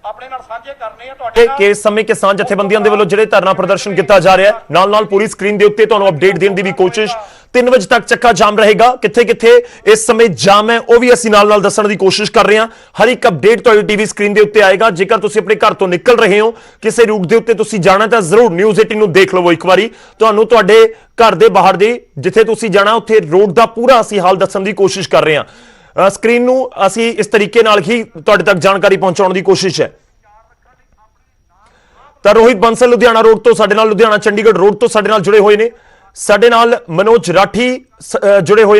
ਆਪਣੇ ਨਾਲ ਸਾਂਝੇ ਕਰਨੇ ਆ ਤੁਹਾਡੇ ਨਾਲ। ਇਸ ਸਮੇਂ ਕਿਸਾਨ ਜਥੇਬੰਦੀਆਂ ਦੇ ਵੱਲੋਂ ਜਿਹੜੇ ਧਰਨਾ ਪ੍ਰਦਰਸ਼ਨ ਕੀਤਾ ਜਾ ਰਿਹਾ ਹੈ, ਨਾਲ ਪੂਰੀ ਸਕਰੀਨ ਦੇ ਉੱਤੇ ਤੁਹਾਨੂੰ ਅਪਡੇਟ ਦੇਣ ਦੀ ਵੀ ਕੋਸ਼ਿਸ਼। 3 ਵਜੇ ਤੱਕ ਚੱਕਾ ਜਾਮ ਰਹੇਗਾ, ਕਿੱਥੇ ਇਸ ਸਮੇਂ ਜਾਮ ਹੈ ਉਹ ਵੀ ਅਸੀਂ ਨਾਲ ਦੱਸਣ ਦੀ ਕੋਸ਼ਿਸ਼ ਕਰ ਰਹੇ ਹਾਂ। ਹਰ ਇੱਕ ਅਪਡੇਟ ਤੁਹਾਡੀ ਟੀਵੀ ਸਕਰੀਨ ਦੇ ਉੱਤੇ ਆਏਗਾ। ਜੇਕਰ ਤੁਸੀਂ ਆਪਣੇ ਘਰ ਤੋਂ ਨਿਕਲ ਰਹੇ ਹੋ, ਕਿਸੇ ਰੂਟ ਦੇ ਉੱਤੇ ਤੁਸੀਂ ਜਾਣਾ ਤਾਂ ਜ਼ਰੂਰ ਨਿਊਜ਼ 18 ਨੂੰ ਦੇਖ ਲਵੋ ਇੱਕ ਵਾਰੀ। ਤੁਹਾਨੂੰ ਤੁਹਾਡੇ ਘਰ ਦੇ ਬਾਹਰ ਦੇ ਜਿੱਥੇ ਤੁਸੀਂ ਜਾਣਾ ਉੱਥੇ ਰੋਡ ਦਾ ਪੂਰਾ ਅਸੀਂ ਹਾਲ ਦੱਸਣ ਦੀ ਕੋਸ਼ਿਸ਼ ਕਰ ਰਹੇ ਹਾਂ। ਸਕਰੀਨ ਨੂੰ ਅਸੀਂ ਇਸ ਤਰੀਕੇ ਨਾਲ ਹੀ ਤੁਹਾਡੇ ਤੱਕ ਜਾਣਕਾਰੀ ਪਹੁੰਚਾਉਣ ਦੀ ਕੋਸ਼ਿਸ਼ ਹੈ। ਤਾਂ ਰੋਹਿਤ ਬੰਸਲ ਲੁਧਿਆਣਾ ਰੋਡ ਤੋਂ ਸਾਡੇ ਨਾਲ, ਲੁਧਿਆਣਾ ਚੰਡੀਗੜ੍ਹ ਰੋਡ ਤੋਂ ਸਾਡੇ ਨਾਲ ਜੁੜੇ ਹੋਏ ਨੇ। ਸਾਡੇ ਨਾਲ ਮਨੋਜ ਰਾਠੀ ਜੁੜੇ ਹੋਏ ਨੇ।